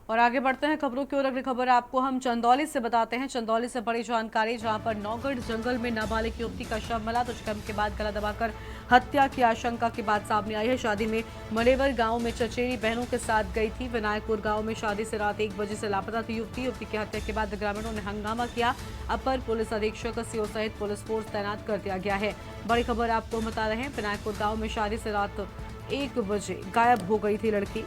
Speaker 1: और आगे बढ़ते हैं खबरों की ओर। अगली खबर आपको हम चंदौली से बताते हैं। चंदौली से बड़ी जानकारी, जहां पर नौगढ़ जंगल में नाबालिग युवती का शव मिला, दुष्कर्म के बाद गला दबाकर हत्या की आशंका की बात सामने आई है। शादी में मलेवर गांव में चचेरी बहनों के साथ गई थी। विनायकपुर गांव में शादी से रात 1 बजे से लापता थी युवती की हत्या के बाद ग्रामीणों ने हंगामा किया। अपर पुलिस अधीक्षक सीओ सहित पुलिस फोर्स तैनात कर दिया गया है। बड़ी खबर आपको बता रहे हैं, विनायकपुर गाँव में शादी से रात 1 बजे गायब हो गई थी लड़की।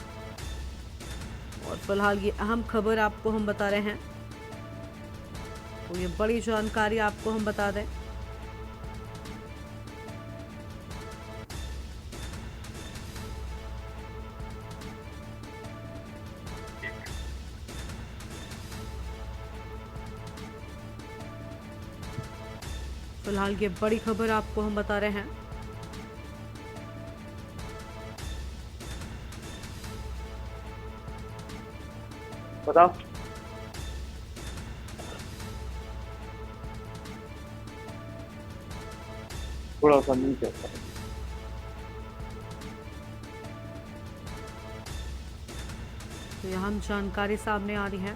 Speaker 1: और फिलहाल ये अहम खबर आपको हम बता रहे हैं। तो ये बड़ी जानकारी आपको हम बता दें। फिलहाल ये बड़ी खबर आपको हम बता रहे हैं।
Speaker 8: बताओ। थोड़ा सा नीचे।
Speaker 1: तो यहाँ जानकारी सामने आ रही है।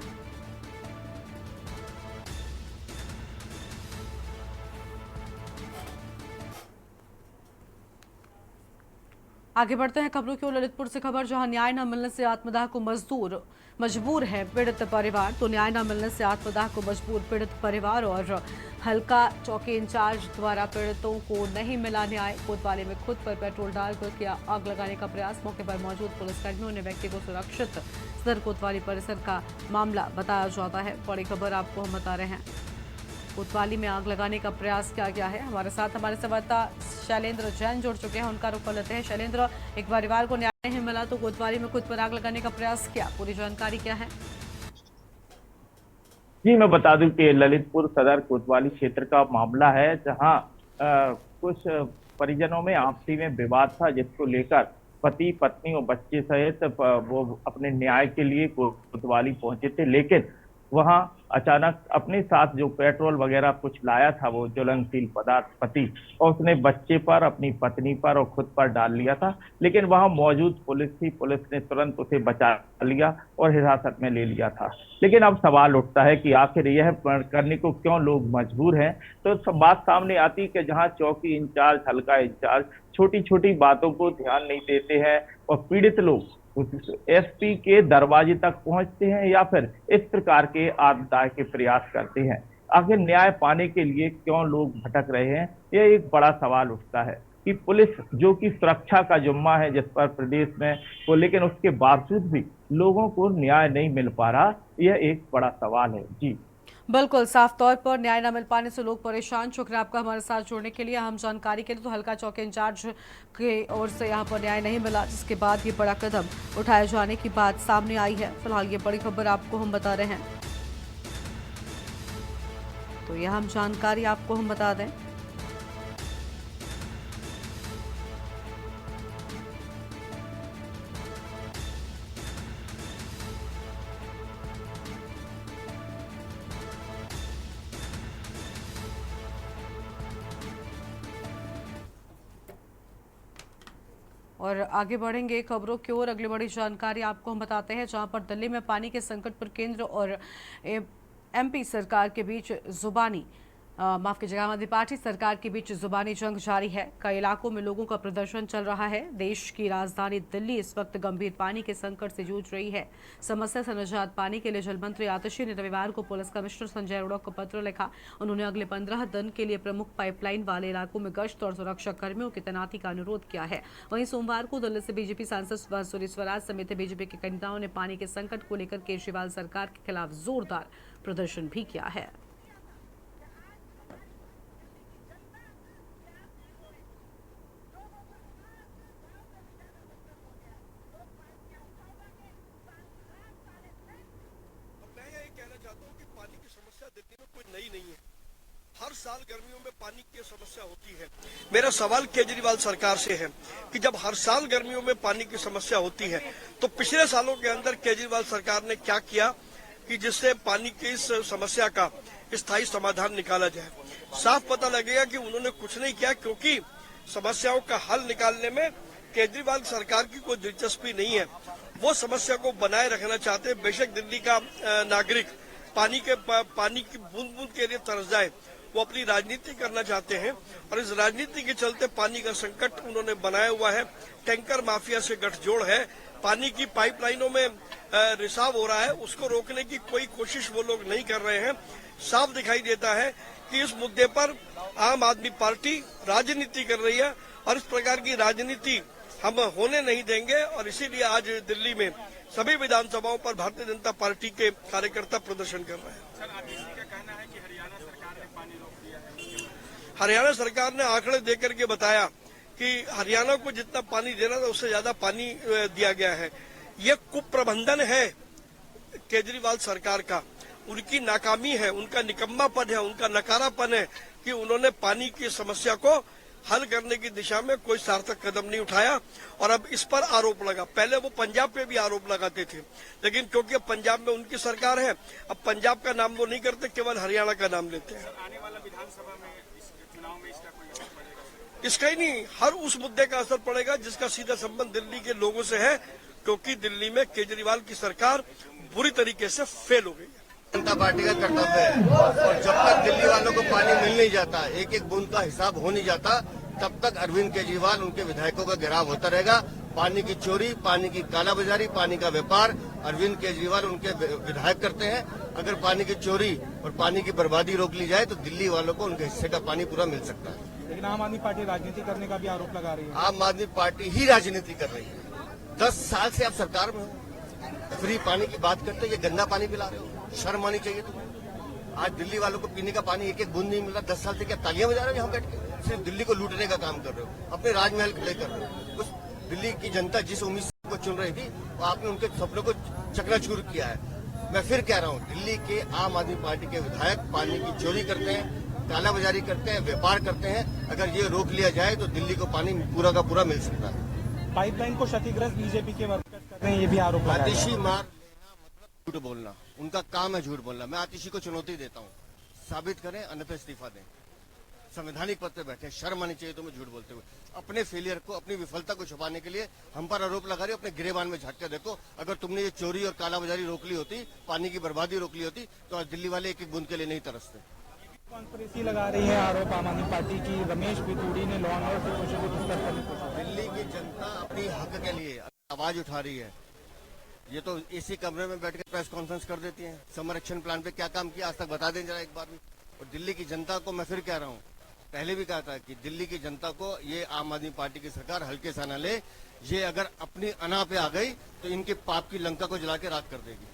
Speaker 1: आगे बढ़ते हैं खबरों की ओर। ललितपुर से खबर, जहां न्याय न मिलने से आत्मदाह को मजबूर है पीड़ित परिवार। तो न्याय न मिलने से आत्मदाह को मजबूर पीड़ित परिवार और हल्का चौकी इंचार्ज द्वारा पीड़ितों को नहीं मिला न्याय। कोतवाली में खुद पर पेट्रोल डालकर किया आग लगाने का प्रयास। मौके पर मौजूद पुलिसकर्मियों ने व्यक्ति को सुरक्षित सदर कोतवाली परिसर का मामला बताया जाता है। बड़ी खबर आपको हम बता रहे हैं, कोतवाली में आग लगाने का प्रयास किया गया है। हमारे साथ हमारे संवाददाता शैलेंद्र जैन जुड़ चुके हैं, उनका रुख कर लेते हैं। शैलेंद्र, एक परिवार को न्याय नहीं मिला तो कोतवाली में खुद पर आग लगाने का प्रयास किया, पूरी जानकारी क्या है?
Speaker 9: जी, मैं बता दूं कि ललितपुर सदर कोतवाली क्षेत्र का मामला है, जहां कुछ परिजनों में आपसी में विवाद था, जिसको लेकर पति पत्नी और बच्चे सहित वो अपने न्याय के लिए कोतवाली पहुंचे थे। लेकिन वहां अचानक अपने साथ जो पेट्रोल वगैरह कुछ लाया था, वो ज्वलनशील पदार्थ पति, और उसने बच्चे पर, अपनी पत्नी पर और खुद पर डाल लिया था। लेकिन वहां मौजूद पुलिस थी, पुलिस ने तुरंत उसे बचा लिया और हिरासत में ले लिया था। लेकिन अब सवाल उठता है कि आखिर यह करने को क्यों लोग मजबूर हैं। तो सब बात सामने आती है कि जहां चौकी इंचार्ज, हल्का इंचार्ज छोटी छोटी बातों को ध्यान नहीं देते हैं और पीड़ित लोग एसपी के दरवाजे तक पहुंचते हैं या फिर इस प्रकार के आत्मदाह के प्रयास करते हैं। आखिर न्याय पाने के लिए क्यों लोग भटक रहे हैं, यह एक बड़ा सवाल उठता है कि पुलिस जो कि सुरक्षा का जिम्मा है जिस पर प्रदेश में, तो लेकिन उसके बावजूद भी लोगों को न्याय नहीं मिल पा रहा, यह एक बड़ा सवाल है। जी
Speaker 1: बिल्कुल, साफ तौर पर न्याय न मिल पाने से लोग परेशान। शुक्रिया आपका हमारे साथ जुड़ने के लिए। हम जानकारी के लिए तो हल्का चौकी इंचार्ज के ओर से यहाँ पर न्याय नहीं मिला, जिसके बाद ये बड़ा कदम उठाए जाने की बात सामने आई है। फिलहाल ये बड़ी खबर आपको हम बता रहे हैं, तो यह हम जानकारी आपको हम बता दें। और आगे बढ़ेंगे खबरों की ओर। अगली बड़ी जानकारी आपको हम बताते हैं, जहां पर दिल्ली में पानी के संकट पर केंद्र और एमपी सरकार के बीच आम आदमी पार्टी सरकार के बीच जुबानी जंग जारी है। कई इलाकों में लोगों का प्रदर्शन चल रहा है। देश की राजधानी दिल्ली इस वक्त गंभीर पानी के संकट से जूझ रही है। समस्या से निजात पाने के लिए जल मंत्री आतिशी ने रविवार को पुलिस कमिश्नर संजय अरोड़ा को पत्र लिखा। उन्होंने अगले 15 दिन के लिए प्रमुख पाइपलाइन वाले इलाकों में गश्त और सुरक्षा कर्मियों की तैनाती का अनुरोध किया है। वहीं सोमवार को दिल्ली से बीजेपी सांसद सुभाष स्वराज समेत बीजेपी के कई नेताओं ने पानी के संकट को लेकर केजरीवाल सरकार के खिलाफ जोरदार प्रदर्शन भी किया है।
Speaker 10: हर साल गर्मियों में पानी की समस्या होती है। मेरा सवाल केजरीवाल सरकार से है कि जब हर साल गर्मियों में पानी की समस्या होती है तो पिछले सालों के अंदर केजरीवाल सरकार ने क्या किया कि जिससे पानी की इस समस्या का स्थायी समाधान निकाला जाए। साफ पता लगेगा कि उन्होंने कुछ नहीं किया, क्योंकि समस्याओं का हल निकालने में केजरीवाल सरकार की कोई दिलचस्पी नहीं है। वो समस्या को बनाए रखना चाहते हैं। बेशक दिल्ली का नागरिक पानी की बूंद बूंद के लिए तरस जाए, वो अपनी राजनीति करना चाहते हैं और इस राजनीति के चलते पानी का संकट उन्होंने बनाया हुआ है। टैंकर माफिया से गठजोड़ है, पानी की पाइपलाइनों में रिसाव हो रहा है, उसको रोकने की कोई कोशिश वो लोग नहीं कर रहे हैं। साफ दिखाई देता है कि इस मुद्दे पर आम आदमी पार्टी राजनीति कर रही है और इस प्रकार की राजनीति हम होने नहीं देंगे। और इसीलिए आज दिल्ली में सभी विधानसभाओं पर भारतीय जनता पार्टी के कार्यकर्ता प्रदर्शन कर रहे हैं। हरियाणा सरकार ने आंकड़े देकर के बताया कि हरियाणा को जितना पानी देना था उससे ज्यादा पानी दिया गया है। ये कुप्रबंधन है केजरीवाल सरकार का, उनकी नाकामी है, उनका निकम्मापन है, उनका नकारापन है कि उन्होंने पानी की समस्या को हल करने की दिशा में कोई सार्थक कदम नहीं उठाया। और अब इस पर आरोप लगा। पहले वो पंजाब पे भी आरोप लगाते थे, लेकिन क्योंकि अब पंजाब में उनकी सरकार है, अब पंजाब का नाम वो नहीं करते, केवल हरियाणा का नाम लेते हैं। आने वाला विधानसभा में चुनाव में इसका कोई असर पड़ेगा? इसका ही नहीं, हर उस मुद्दे का असर पड़ेगा जिसका सीधा संबंध दिल्ली के लोगों से है, क्योंकि दिल्ली में केजरीवाल की सरकार बुरी तरीके से फेल हो गई है।
Speaker 11: जनता पार्टी का कर्तव्य है और जब तक दिल्ली वालों को पानी मिल नहीं जाता, एक एक बूंद का हिसाब हो नहीं जाता, तब तक अरविंद केजरीवाल उनके विधायकों का घेराव होता रहेगा। पानी की चोरी, पानी की कालाबाजारी, पानी का व्यापार अरविंद केजरीवाल उनके विधायक करते हैं। अगर पानी की चोरी और पानी की बर्बादी रोक ली जाए तो दिल्ली वालों को उनके हिस्से का पानी पूरा मिल सकता है।
Speaker 12: लेकिन आम आदमी पार्टी राजनीति करने का भी आरोप लगा रही है।
Speaker 11: आम आदमी पार्टी ही राजनीति कर रही है। 10 साल से आप सरकार में हो, फ्री पानी की बात करते, ये गंदा पानी पिला रहे हो, शर्म आनी चाहिए तुम्हें। आज दिल्ली वालों को पीने का पानी एक एक बूंद नहीं मिल रहा। 10 साल से क्या तालियां बजा रहे हो यहाँ बैठ के? सिर्फ दिल्ली को लूटने का काम कर रहे हो, अपने राजमहल प्ले कर रहे हो। उस दिल्ली की जनता जिस उम्मीद को चुन रही थी, वो आपने उनके सपनों को चकनाचूर किया है। मैं फिर कह रहा हूँ, दिल्ली के आम आदमी पार्टी के विधायक पानी की चोरी करते हैं, कालाबाजारी करते हैं, व्यापार करते हैं। अगर ये रोक लिया जाए तो दिल्ली को पानी पूरा का पूरा मिल सकता है।
Speaker 12: पाइपलाइन को क्षतिग्रस्त बीजेपी के वर्कर्स कर रहे हैं, ये भी आरोप लगा रहे हैं।
Speaker 11: आतिशी मार झूठ बोलना, उनका काम है झूठ बोलना। मैं आतिशी को चुनौती देता हूँ, साबित करें अन्यथा इस्तीफा दें। संवैधानिक पद पे बैठे, शर्म आनी चाहिए तुम्हें झूठ बोलते हुए। अपने फेलियर को, अपनी विफलता को छुपाने के लिए हम पर आरोप लगा रही हो। अपने गिरेबान में झांक के देखो, अगर तुमने ये चोरी और कालाबाजारी रोक ली होती, पानी की बर्बादी रोक ली होती, तो आज दिल्ली वाले एक एक बूंद के लिए नहीं तरसते।
Speaker 12: कॉन्स्पिरेसी लगा रही है आरोप आम आदमी पार्टी की। रमेश पितूड़ी ने लॉ एंड ऑर्डर सिचुएशन को डिस्टर्ब करने की कोशिश।
Speaker 11: दिल्ली की जनता अपनी हक के लिए आवाज उठा रही है। ये तो इसी कमरे में बैठ के प्रेस कॉन्फ्रेंस कर देती हैं। समर एक्शन प्लान पे क्या काम किया आज तक बता दें जरा एक बार भी। और दिल्ली की जनता को मैं फिर कह रहा हूँ, पहले भी कहा था कि दिल्ली की जनता को ये आम आदमी पार्टी की सरकार हल्के से न ले। ये अगर अपनी अना पे आ गई तो इनके पाप की लंका को जला के राख कर देगी।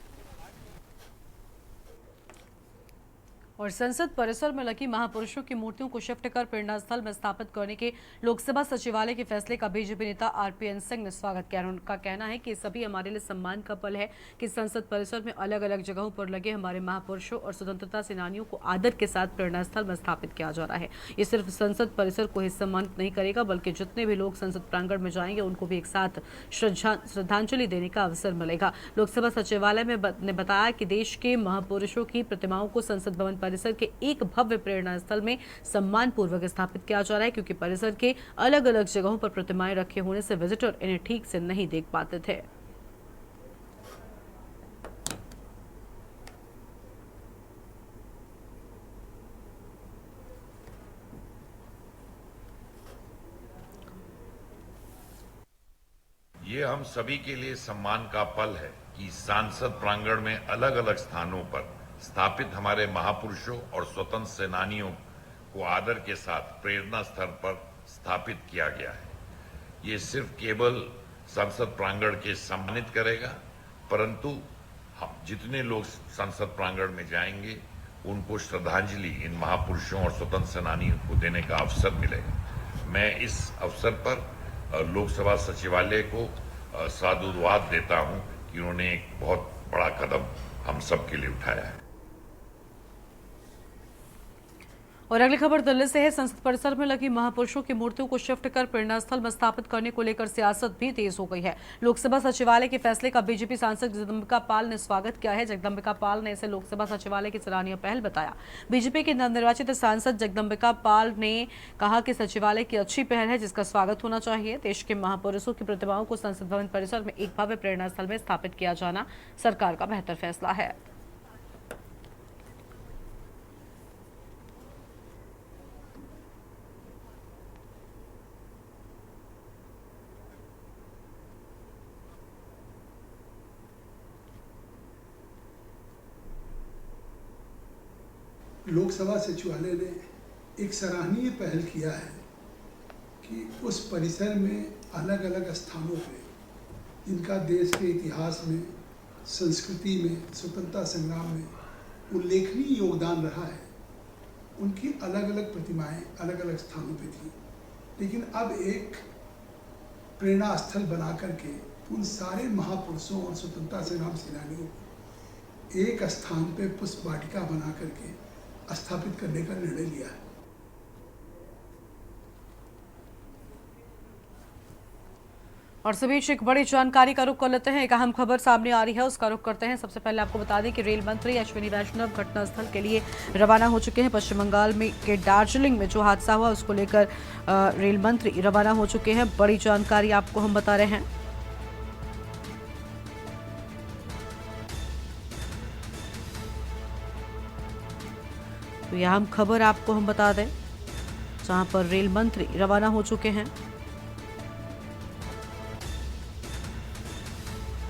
Speaker 1: और संसद परिसर में लगी महापुरुषों की मूर्तियों को शिफ्ट कर प्रेरणा स्थल में स्थापित करने के लोकसभा सचिवालय के फैसले का बीजेपी नेता आरपीएन सिंह ने स्वागत किया। उनका कहना है कि सभी हमारे लिए सम्मान का पल है कि संसद परिसर में अलग अलग जगहों पर लगे हमारे महापुरुषों और स्वतंत्रता सेनानियों को आदर के साथ प्रेरणा स्थल में स्थापित किया जा रहा है। ये सिर्फ संसद परिसर को ही सम्मानित नहीं करेगा, बल्कि जितने भी लोग संसद प्रांगण में जाएंगे उनको भी एक साथ श्रद्धांजलि देने का अवसर मिलेगा। लोकसभा सचिवालय ने बताया कि देश के महापुरुषों की प्रतिमाओं को संसद भवन परिसर के एक भव्य प्रेरणा स्थल में सम्मान पूर्वक स्थापित किया जा रहा है, क्योंकि परिसर के अलग अलग जगहों पर प्रतिमाएं रखे होने से विजिटर इन्हें ठीक से नहीं देख पाते थे।
Speaker 13: ये हम सभी के लिए सम्मान का पल है कि सांसद प्रांगण में अलग अलग स्थानों पर स्थापित हमारे महापुरुषों और स्वतंत्र सेनानियों को आदर के साथ प्रेरणा स्थल पर स्थापित किया गया है। ये सिर्फ केवल संसद प्रांगण के सम्मानित करेगा, परंतु हम जितने लोग संसद प्रांगण में जाएंगे उनको श्रद्धांजलि इन महापुरुषों और स्वतंत्र सेनानियों को देने का अवसर मिलेगा। मैं इस अवसर पर लोकसभा सचिवालय को साधुवाद देता हूं कि उन्होंने एक बहुत बड़ा कदम हम सब के लिए उठाया है।
Speaker 1: और अगली खबर दिल्ली से है। संसद परिसर में लगी महापुरुषों की मूर्तियों को शिफ्ट कर प्रेरणा स्थल में स्थापित करने को लेकर सियासत भी तेज हो गई है। लोकसभा सचिवालय के फैसले का बीजेपी सांसद जगदम्बिका पाल ने स्वागत किया है। जगदम्बिका पाल ने इसे लोकसभा सचिवालय की सराहनीय पहल बताया। बीजेपी के नवनिर्वाचित सांसद जगदम्बिका पाल ने कहा कि सचिवालय की अच्छी पहल है, जिसका स्वागत होना चाहिए। देश के महापुरुषों की प्रतिमाओं को संसद भवन परिसर में एक भव्य प्रेरणा स्थल में स्थापित किया जाना सरकार का बेहतर फैसला है।
Speaker 14: लोकसभा सचिवालय ने एक सराहनीय पहल किया है कि उस परिसर में अलग अलग स्थानों पे जिनका देश के इतिहास में, संस्कृति में, स्वतंत्रता संग्राम में उल्लेखनीय योगदान रहा है, उनकी अलग अलग प्रतिमाएं अलग अलग स्थानों पे थी। लेकिन अब एक प्रेरणा स्थल बना करके उन सारे महापुरुषों और स्वतंत्रता संग्राम सेनानियों को एक स्थान पे पुष्प वाटिका बना करके स्थापित करने का निर्णय लिया है।
Speaker 1: और सभी एक बड़ी जानकारी का रुख कर लेते हैं। एक अहम खबर सामने आ रही है, उसका रुख करते हैं। सबसे पहले आपको बता दें कि रेल मंत्री अश्विनी वैष्णव घटनास्थल के लिए रवाना हो चुके हैं। पश्चिम बंगाल में के दार्जिलिंग में जो हादसा हुआ उसको लेकर रेल मंत्री रवाना हो चुके हैं। बड़ी जानकारी आपको हम बता रहे हैं। तो यह अहम खबर आपको हम बता दें, जहां पर रेल मंत्री रवाना हो चुके हैं।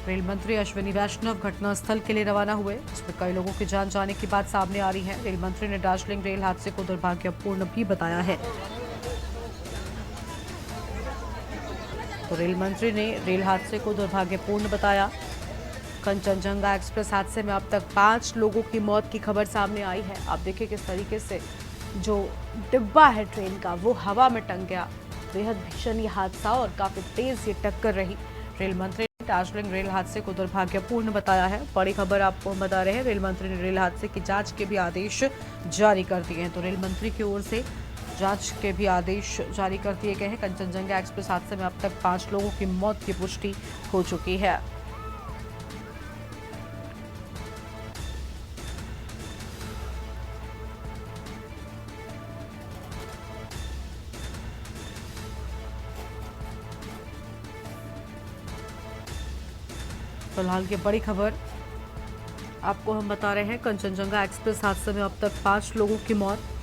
Speaker 1: रेल मंत्री अश्विनी वैष्णव घटनास्थल के लिए रवाना हुए। इसमें कई लोगों की जान जाने की बात सामने आ रही है। रेल मंत्री ने दार्जिलिंग रेल हादसे को दुर्भाग्यपूर्ण भी बताया है। तो रेल मंत्री ने रेल हादसे को दुर्भाग्यपूर्ण बताया। कंचनजंगा एक्सप्रेस हादसे में अब तक 5 लोगों की मौत की खबर सामने आई है। आप देखिए किस तरीके से जो डिब्बा है ट्रेन का वो हवा में टंग गया। बेहद भीषण ये हादसा और काफी तेज ये टक्कर रही। रेल मंत्री ने दार्जिलिंग रेल हादसे को दुर्भाग्यपूर्ण बताया है। बड़ी खबर आपको हम बता रहे हैं। रेल मंत्री ने रेल हादसे की जांच के भी आदेश जारी कर दिए हैं। तो रेल मंत्री की ओर से जांच के भी आदेश जारी कर दिए गए हैं। कंचनजंगा एक्सप्रेस हादसे में अब तक 5 लोगों की मौत की पुष्टि हो चुकी है। फिलहाल ये बड़ी खबर आपको हम बता रहे हैं। कंचनजंगा एक्सप्रेस हादसे में अब तक 5 लोगों की मौत।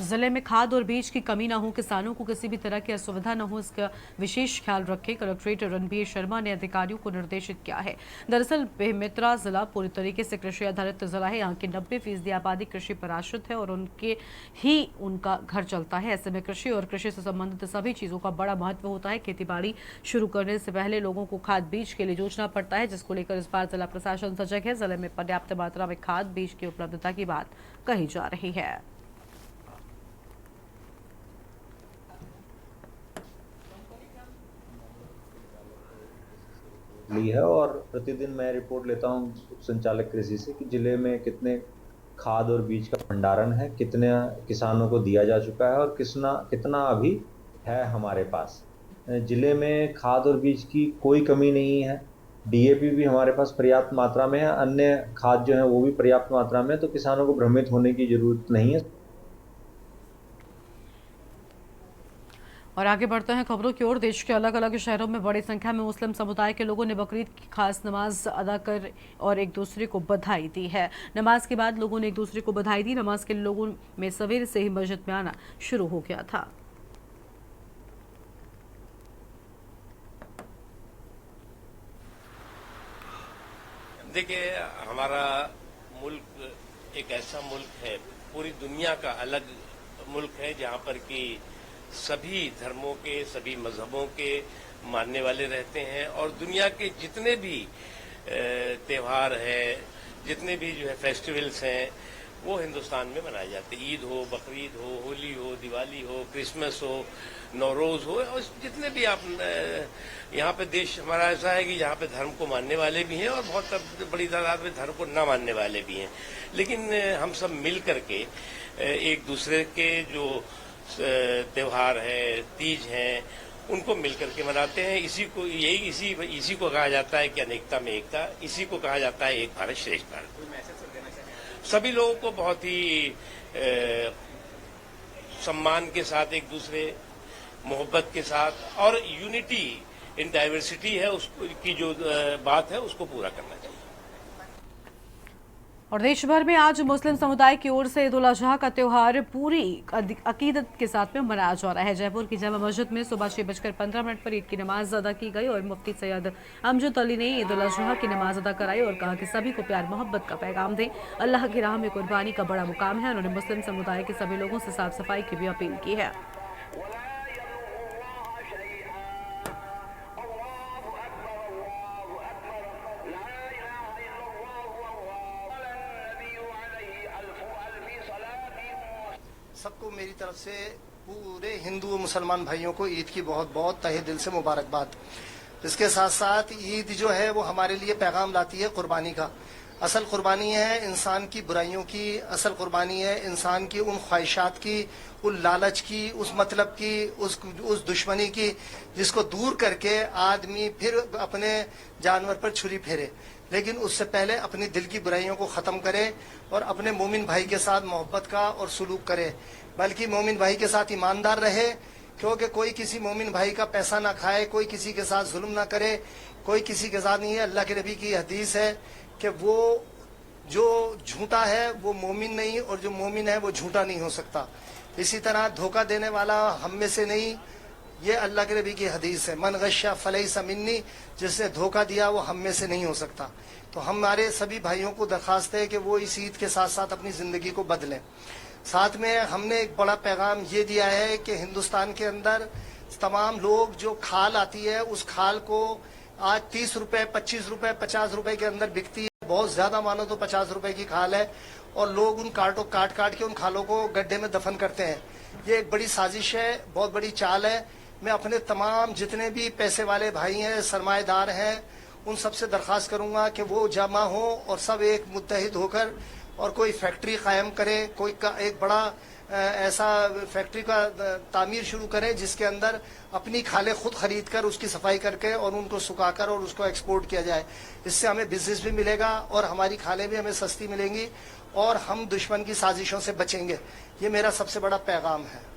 Speaker 1: जिले में खाद और बीज की कमी न हो, किसानों को किसी भी तरह की असुविधा न हो, इसका विशेष ख्याल रखें। कलेक्टर रणबीर शर्मा ने अधिकारियों को निर्देशित किया है। दरअसल बेमेतरा जिला पूरी तरीके से कृषि आधारित जिला है। यहाँ की 90% आबादी कृषि पर आश्रित है और उनका घर चलता है। ऐसे में कृषि और कृषि से संबंधित सभी चीजों का बड़ा महत्व होता है। खेतीबाड़ी शुरू करने से पहले लोगों को खाद बीज के लिए जोतना पड़ता है, जिसको लेकर इस बार जिला प्रशासन सजग है। जिले में पर्याप्त मात्रा में खाद बीज की उपलब्धता की बात कही जा रही है।
Speaker 15: ली है और प्रतिदिन मैं रिपोर्ट लेता हूं संचालक कृषि से कि जिले में कितने खाद और बीज का भंडारण है, कितने किसानों को दिया जा चुका है और कितना अभी है हमारे पास। जिले में खाद और बीज की कोई कमी नहीं है। डीएपी भी हमारे पास पर्याप्त मात्रा में है, अन्य खाद जो है वो भी पर्याप्त मात्रा में है, तो किसानों को भ्रमित होने की जरूरत नहीं है।
Speaker 1: और आगे बढ़ते हैं खबरों की ओर। देश के अलग अलग शहरों में बड़ी संख्या में मुस्लिम समुदाय के लोगों ने बकरीद की खास नमाज अदा कर और एक दूसरे को बधाई दी है। नमाज के बाद लोगों ने एक दूसरे को बधाई दी। नमाज के लिए लोगों में सवेरे से ही मस्जिद में आना शुरू हो गया था।
Speaker 16: देखिए, हमारा मुल्क एक ऐसा मुल्क है, पूरी दुनिया का अलग मुल्क है, जहाँ पर कि सभी धर्मों के, सभी मजहबों के मानने वाले रहते हैं और दुनिया के जितने भी त्यौहार हैं, जितने भी जो है फेस्टिवल्स हैं, वो हिंदुस्तान में मनाए जाते हैं। ईद हो, बकरीद हो, होली हो, दिवाली हो, क्रिसमस हो, नौरोज हो, और जितने भी आप यहाँ पे देश हमारा ऐसा है कि यहाँ पे धर्म को मानने वाले भी हैं और बहुत बड़ी तादाद में धर्म को न मानने वाले भी हैं। लेकिन हम सब मिल करके एक दूसरे के जो त्योहार है, तीज हैं, उनको मिलकर के मनाते हैं। इसी को कहा जाता है कि अनेकता में एकता, इसी को कहा जाता है एक भारत श्रेष्ठ भारत। सभी लोगों को बहुत ही सम्मान के साथ, एक दूसरे मोहब्बत के साथ और यूनिटी इन डाइवर्सिटी है उसको की जो बात है उसको पूरा करना चाहिए।
Speaker 1: और देश भर में आज मुस्लिम समुदाय की ओर से ईद उल अजहा का त्योहार पूरी अकीदत के साथ में मनाया जा रहा है। जयपुर की जामा मस्जिद में सुबह 6:15 पर ईद की नमाज अदा की गई और मुफ्ती सैयद अमजद अली ने ईद उल अजहा की नमाज अदा कराई और कहा कि सभी को प्यार मोहब्बत का पैगाम दें। अल्लाह की राह में कुर्बानी का बड़ा मुकाम है। उन्होंने मुस्लिम समुदाय के सभी लोगों से साफ सफाई की भी अपील की है।
Speaker 11: सबको मेरी तरफ से पूरे हिंदू और मुसलमान भाइयों को ईद की बहुत बहुत तहे दिल से मुबारकबाद। इसके साथ साथ ईद जो है वो हमारे लिए पैगाम लाती है कुर्बानी का। असल कुर्बानी है इंसान की बुराइयों की, असल कुर्बानी है इंसान की उन ख्वाहिशात की, उन लालच की, उस मतलब की, उस दुश्मनी की, जिसको दूर करके आदमी फिर अपने जानवर पर छुरी फेरे। लेकिन उससे पहले अपनी दिल की बुराइयों को ख़त्म करे और अपने मोमिन भाई के साथ मोहब्बत का और सलूक करे, बल्कि मोमिन भाई के साथ ईमानदार रहे, क्योंकि कोई किसी मोमिन भाई का पैसा ना खाए, कोई किसी के साथ जुल्म ना करे, कोई किसी के साथ नहीं है। अल्लाह के नबी की हदीस है कि वो जो झूठा है वो मोमिन नहीं और जो मोमिन है वो झूठा नहीं हो सकता। इसी तरह धोखा देने वाला हम में से नहीं, ये अल्लाह के नबी की हदीस है, मन गश्शा फलैसा मिन्नी, जिसने धोखा दिया वो हम में से नहीं हो सकता। तो हमारे सभी भाइयों को दरखास्त है कि वो इस ईद के साथ साथ अपनी जिंदगी को बदलें। साथ में हमने एक बड़ा पैगाम ये दिया है कि हिंदुस्तान के अंदर तमाम लोग जो खाल आती है उस खाल को आज 30 रुपए, 25 रुपए, 50 रुपए के अंदर बिकती है। बहुत ज्यादा मानो तो 50 रुपए की खाल है और लोग उन काट के उन खालों को गड्ढे में दफन करते हैं। ये एक बड़ी साजिश है, बहुत बड़ी चाल है। मैं अपने तमाम जितने भी पैसे वाले भाई हैं, सरमाएदार हैं, उन सबसे दरख्वास्त करूंगा कि वो जमा हो और सब एक मुत्तहिद होकर
Speaker 17: और कोई फैक्ट्री कायम करे, एक बड़ा ऐसा फैक्ट्री का तामीर शुरू करे जिसके अंदर अपनी खाले खुद खरीद कर उसकी सफाई करके और उनको सुखाकर और उसको एक्सपोर्ट किया जाए। इससे हमें बिजनेस भी मिलेगा और हमारी खालें भी हमें सस्ती मिलेंगी और हम दुश्मन की साजिशों से बचेंगे। ये मेरा सबसे बड़ा पैगाम है।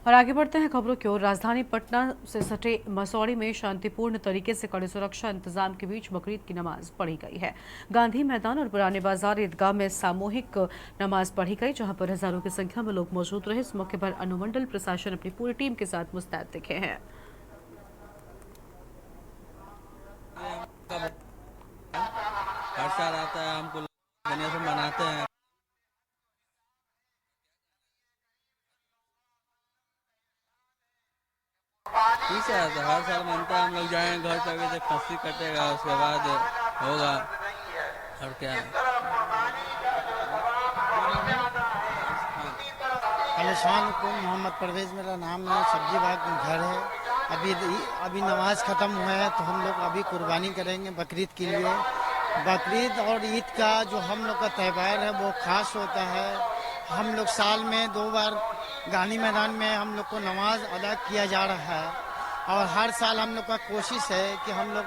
Speaker 1: और आगे बढ़ते हैं खबरों की ओर। राजधानी पटना से सटे मसौड़ी में शांतिपूर्ण तरीके से कड़े सुरक्षा इंतजाम के बीच बकरीद की नमाज पढ़ी गई है। गांधी मैदान और पुराने बाजार ईदगाह में सामूहिक नमाज पढ़ी गई, जहां पर हजारों की संख्या में लोग मौजूद रहे। इस मौके पर अनुमंडल प्रशासन अपनी पूरी टीम के साथ मुस्तैद दिखे हैं।
Speaker 18: हर साल आता है, हमको दुनिया से मनाते हैं। ठीक है, तो हर साल मनता है हम लोग जाएं घर तक, से खस्सी कटेगा उसके बाद होगा। और क्या
Speaker 19: अलैहिस्सलाम, मोहम्मद परवेज मेरा नाम है, सब्जी बाग में घर है। अभी नमाज ख़त्म हुआ है तो हम लोग अभी कुर्बानी करेंगे बकरीद के लिए। बकरीद और ईद का जो हम लोग का त्यौहार है वो ख़ास होता है। हम लोग साल में 2 बार गांधी मैदान में हम लोग को नमाज अदा किया जा रहा है और हर साल हम लोग का कोशिश है कि हम लोग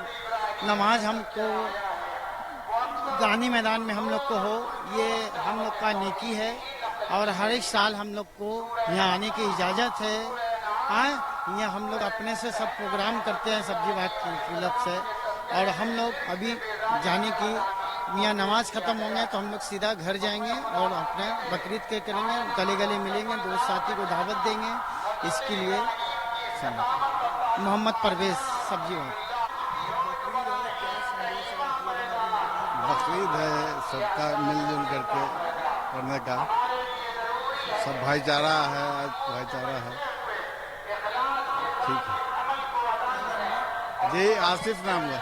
Speaker 19: नमाज हमको गांधी मैदान में हम लोग को हो, ये हम लोग का नेकी है और हर एक साल हम लोग को यहाँ आने की इजाज़त है। यहाँ हम लोग अपने से सब प्रोग्राम करते हैं सब्जी बाग की लग से, और हम लोग अभी जाने की यहाँ नमाज ख़त्म होंगे तो हम लोग सीधा घर जाएंगे और अपने बकरीद के करेंगे, गले गले मिलेंगे, दोस्त साथी को दावत देंगे। इसके लिए मोहम्मद परवेज, सब्जी बाग।
Speaker 20: बकरीद है सबका मिलजुल करके करने का, सब भाईचारा है, आज भाईचारा है। ठीक है जी, आसिफ नाम है।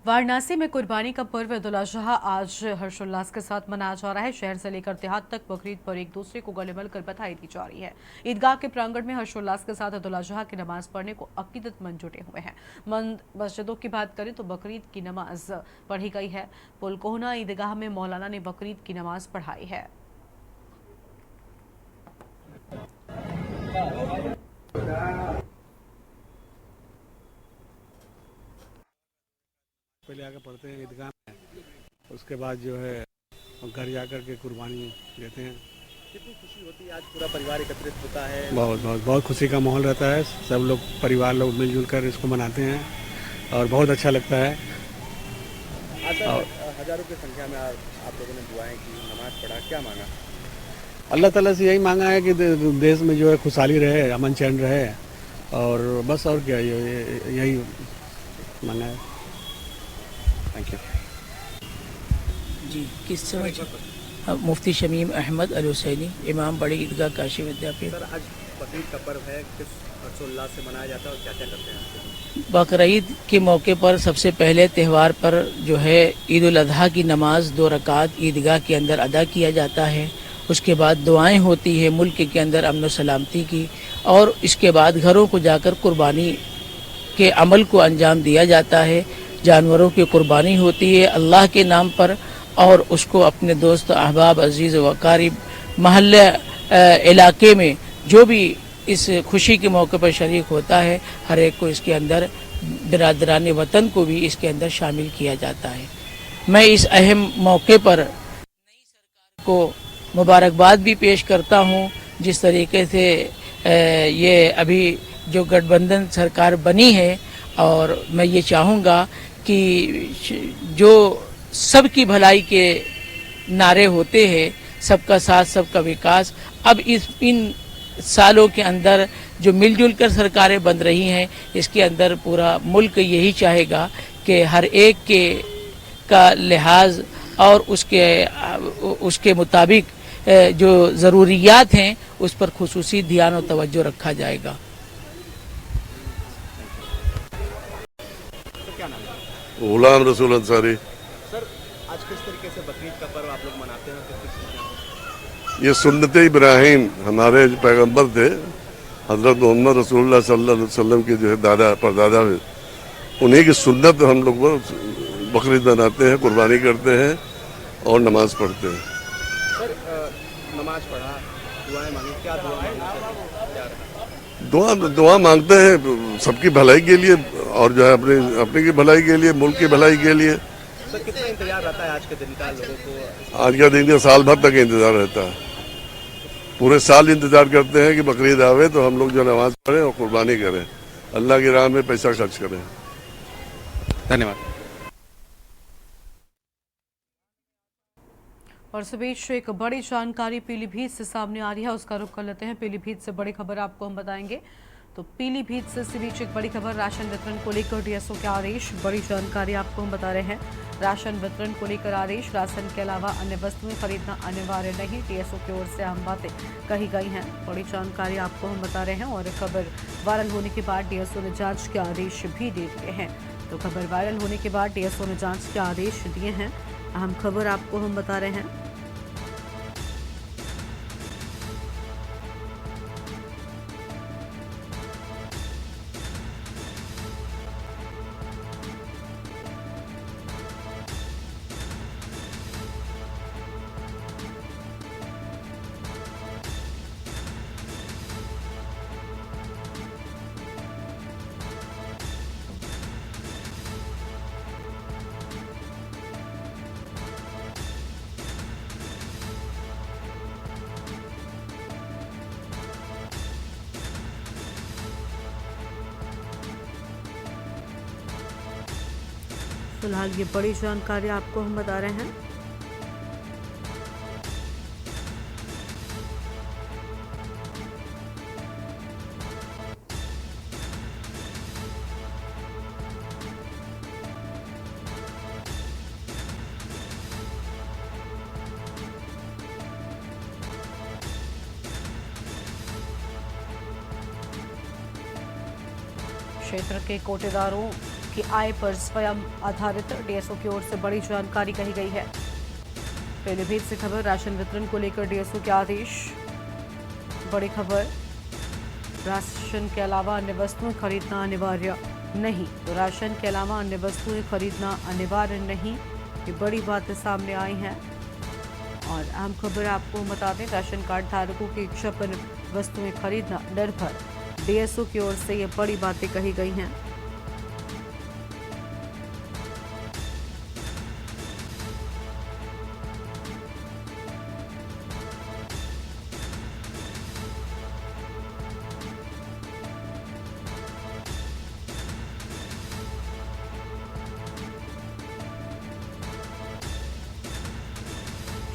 Speaker 1: वाराणसी में कुर्बानी का पर्व ईद उल अजहा आज हर्षोल्लास के साथ मनाया जा रहा है। शहर से लेकर देहात तक बकरीद पर एक दूसरे को गले मिलकर बधाई दी जा रही है। ईदगाह के प्रांगण में हर्षोल्लास के साथ ईद उल अजहा की नमाज पढ़ने को अकीदतमंद जुटे हुए हैं। मस्जिदों की बात करें तो बकरीद की नमाज पढ़ी गई है। पुलकोहना ईदगाह में मौलाना ने बकरीद की नमाज पढ़ाई है।
Speaker 3: पहले आके पढ़ते हैं ईदगाह में, उसके बाद जो है घर जाकर के कुर्बानी देते हैं।
Speaker 21: कितनी खुशी होती है, आज पूरा परिवार एकत्रित होता है।
Speaker 3: बहुत खुशी का माहौल रहता है। सब लोग परिवार लोग मिलजुल कर इसको मनाते हैं और बहुत अच्छा लगता है।
Speaker 21: आज हजारों की संख्या में आप लोगों ने दुआएं की, नमाज पढ़ा, क्या मांगा?
Speaker 3: अल्लाह ताला से यही मांगा है कि देश में जो है खुशहाली रहे, अमन चैन रहे, और बस और क्या, यही मांगा है। थैंक यू
Speaker 22: जी। किस समय? मुफ्ती शमीम अहमद अल हुसैनी, इमाम बड़ी ईदगाह काशी विद्यापीठ।
Speaker 21: सर, आज बकरीद का पर्व है, किस हर्षोल्लास से मनाया जाता है और क्या क्या करते हैं?
Speaker 22: बकरीद के मौके पर सबसे पहले त्यौहार पर जो है ईद उल अजहा की नमाज 2 रकात ईदगाह के अंदर अदा किया जाता है। उसके बाद दुआएं होती है मुल्क के अंदर अमन व सलामती की, और इसके बाद घरों को जाकर कुर्बानी के अमल को अंजाम दिया जाता है। जानवरों की कुर्बानी होती है अल्लाह के नाम पर, और उसको अपने दोस्त अहबाब अजीज़ वकारिब महल्ले इलाके में जो भी इस खुशी के मौके पर शरीक होता है, हर एक को इसके अंदर, बिरादरान वतन को भी इसके अंदर शामिल किया जाता है। मैं इस अहम मौके पर नई सरकार को मुबारकबाद भी पेश करता हूँ। जिस तरीके से ये अभी जो गठबंधन सरकार बनी है, और मैं ये चाहूँगा कि जो सबकी भलाई के नारे होते हैं, सबका साथ सबका विकास, अब इन सालों के अंदर जो मिलजुल कर सरकारें बन रही हैं, इसके अंदर पूरा मुल्क यही चाहेगा कि हर एक के का लिहाज और उसके मुताबिक जो ज़रूरियात हैं उस पर खुसूसी ध्यान और तवज्जो रखा जाएगा।
Speaker 23: गुलाम रसूल अंसारी।
Speaker 21: सर, आज किस तरीके से बकरीद का पर्व आप लोग मनाते हैं?
Speaker 23: ये सुन्नत इब्राहिम, हमारे पैगंबर थे हजरत मोहम्मद रसूलुल्लाह सल्लल्लाहु अलैहि वसल्लम के जो है दादा परदादा, उन्हीं की सुन्नत हम लोग बकरीद मनाते हैं, कुर्बानी करते हैं और नमाज पढ़ते हैं।
Speaker 21: सर नमाज पढ़ा, दुआएं मांगी, क्या दुआ मांगी?
Speaker 23: दुआ मांगते हैं सबकी भलाई के लिए और जो है अपने की भलाई के लिए, मुल्क की भलाई के लिए।
Speaker 21: सर कितना इंतजार रहता है आज के दिन का लोगों को?
Speaker 23: आज का दिन का साल भर तक इंतजार रहता है। पूरे साल इंतजार करते हैं कि बकरीद आवे तो हम लोग जो नमाज पढ़ें और कुर्बानी करें, अल्लाह की राह में पैसा खर्च करें।
Speaker 21: धन्यवाद।
Speaker 1: और इस बीच एक बड़ी जानकारी पीलीभीत से सामने आ रही है, उसका रुख कर लेते हैं। पीलीभीत से बड़ी खबर आपको हम बताएंगे। तो पीलीभीत से इस बीच एक बड़ी खबर, राशन वितरण को लेकर डीएसओ के आदेश। बड़ी जानकारी आपको हम बता रहे हैं, राशन वितरण को लेकर आदेश। राशन के अलावा अन्य वस्तुएं खरीदना अनिवार्य नहीं, डीएसओ की ओर से अहम बातें कही गई हैं। बड़ी जानकारी आपको हम बता रहे हैं और खबर वायरल होने के बाद डीएसओ ने जाँच के आदेश भी दे दिए हैं। तो खबर वायरल होने के बाद डीएसओ ने जाँच के आदेश दिए हैं। अहम खबर आपको हम बता रहे हैं। फिलहाल ये बड़ी जानकारी आपको हम बता रहे हैं। क्षेत्र के कोटेदारों की आय पर स्वयं आधारित, डीएसओ की ओर से बड़ी जानकारी कही गई है। पीलीभीत से खबर, राशन वितरण को लेकर डीएसओ के आदेश। बड़ी खबर, राशन के अलावा अन्य वस्तुएं खरीदना अनिवार्य नहीं, तो राशन के अलावा अन्य वस्तुएं खरीदना अनिवार्य नहीं, ये बड़ी बातें सामने आई हैं। और अहम खबर आपको बता दें, राशन कार्ड धारकों की इच्छा पर वस्तुएं खरीदना निर्भर, डीएसओ की ओर से ये बड़ी बातें कही गई हैं।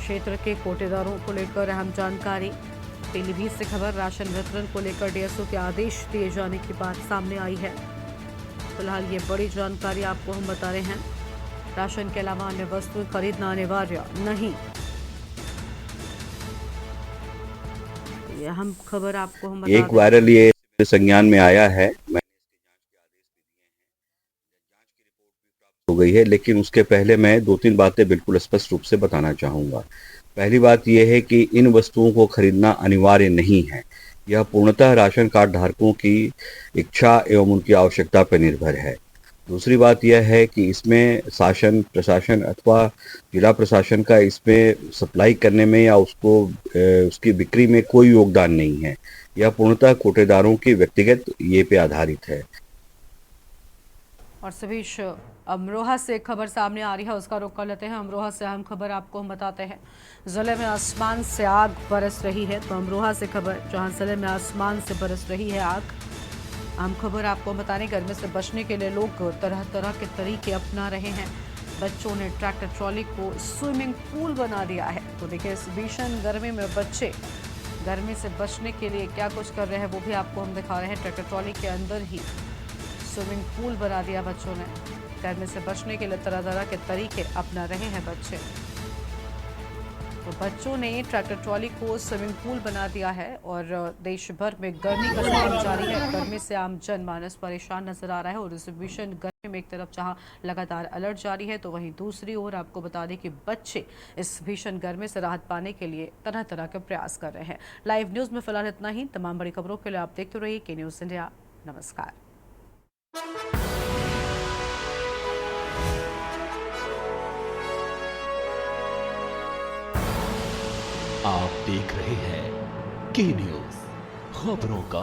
Speaker 1: क्षेत्र के कोटेदारों को लेकर अहम जानकारी। पीलीभीत से खबर, राशन वितरण को लेकर डीएसओ के आदेश दिए जाने की बात सामने आई है। फिलहाल ये बड़ी जानकारी आपको हम बता रहे हैं, राशन के अलावा अन्य वस्तुएं खरीदना अनिवार्य नहीं, ये अहम खबर आपको हम बता
Speaker 4: एक वायरल ये संज्ञान में आया है, हो गई है, लेकिन उसके पहले मैं 2-3 बातें बिल्कुल स्पष्ट रूप से बताना चाहूँगा। पहली बात यह है कि इन वस्तुओं को खरीदना अनिवार्य नहीं है, यह पूर्णतः राशन कार्ड धारकों की इच्छा एवं उनकी आवश्यकता पर निर्भर है। दूसरी बात यह है कि इसमें शासन प्रशासन अथवा जिला प्रशासन का इसमें सप्लाई करने में या उसकी बिक्री में कोई योगदान नहीं है, यह पूर्णतः कोटेदारों की व्यक्तिगत ये पे आधारित है।
Speaker 1: और सभी अमरोहा से खबर सामने आ रही है, उसका रुख कर लेते हैं। अमरोहा से अहम खबर आपको हम बताते हैं, जिले में आसमान से आग बरस रही है। तो अमरोहा से खबर, जहां जिले में आसमान से बरस रही है आग। अहम खबर आपको बताने, गर्मी से बचने के लिए लोग तरह तरह के तरीके अपना रहे हैं। बच्चों ने ट्रैक्टर ट्रॉली को स्विमिंग पूल बना दिया है। तो देखिए, इस भीषण गर्मी में बच्चे गर्मी से बचने के लिए क्या कुछ कर रहे हैं वो भी आपको हम दिखा रहे हैं। ट्रैक्टर ट्रॉली के अंदर ही स्विमिंग पूल बना दिया बच्चों ने। गर्मी से बचने के लिए तरह तरह के तरीके अपना रहे हैं बच्चे। तो बच्चों ने ट्रैक्टर ट्रॉली को स्विमिंग पूल बना दिया है और देश भर में गर्मी का सिलसिला जारी है। गर्मी से आम जनमानस परेशान नजर आ रहा है और इस भीषण गर्मी में एक तरफ जहां लगातार अलर्ट जारी है, तो वहीं दूसरी ओर आपको बता दें कि बच्चे इस भीषण गर्मी से राहत पाने के लिए तरह तरह के प्रयास कर रहे हैं। लाइव न्यूज में फिलहाल इतना ही। तमाम बड़ी खबरों के लिए आप देखते रहिए के न्यूज इंडिया। नमस्कार।
Speaker 2: देख रहे हैं के न्यूज, खबरों का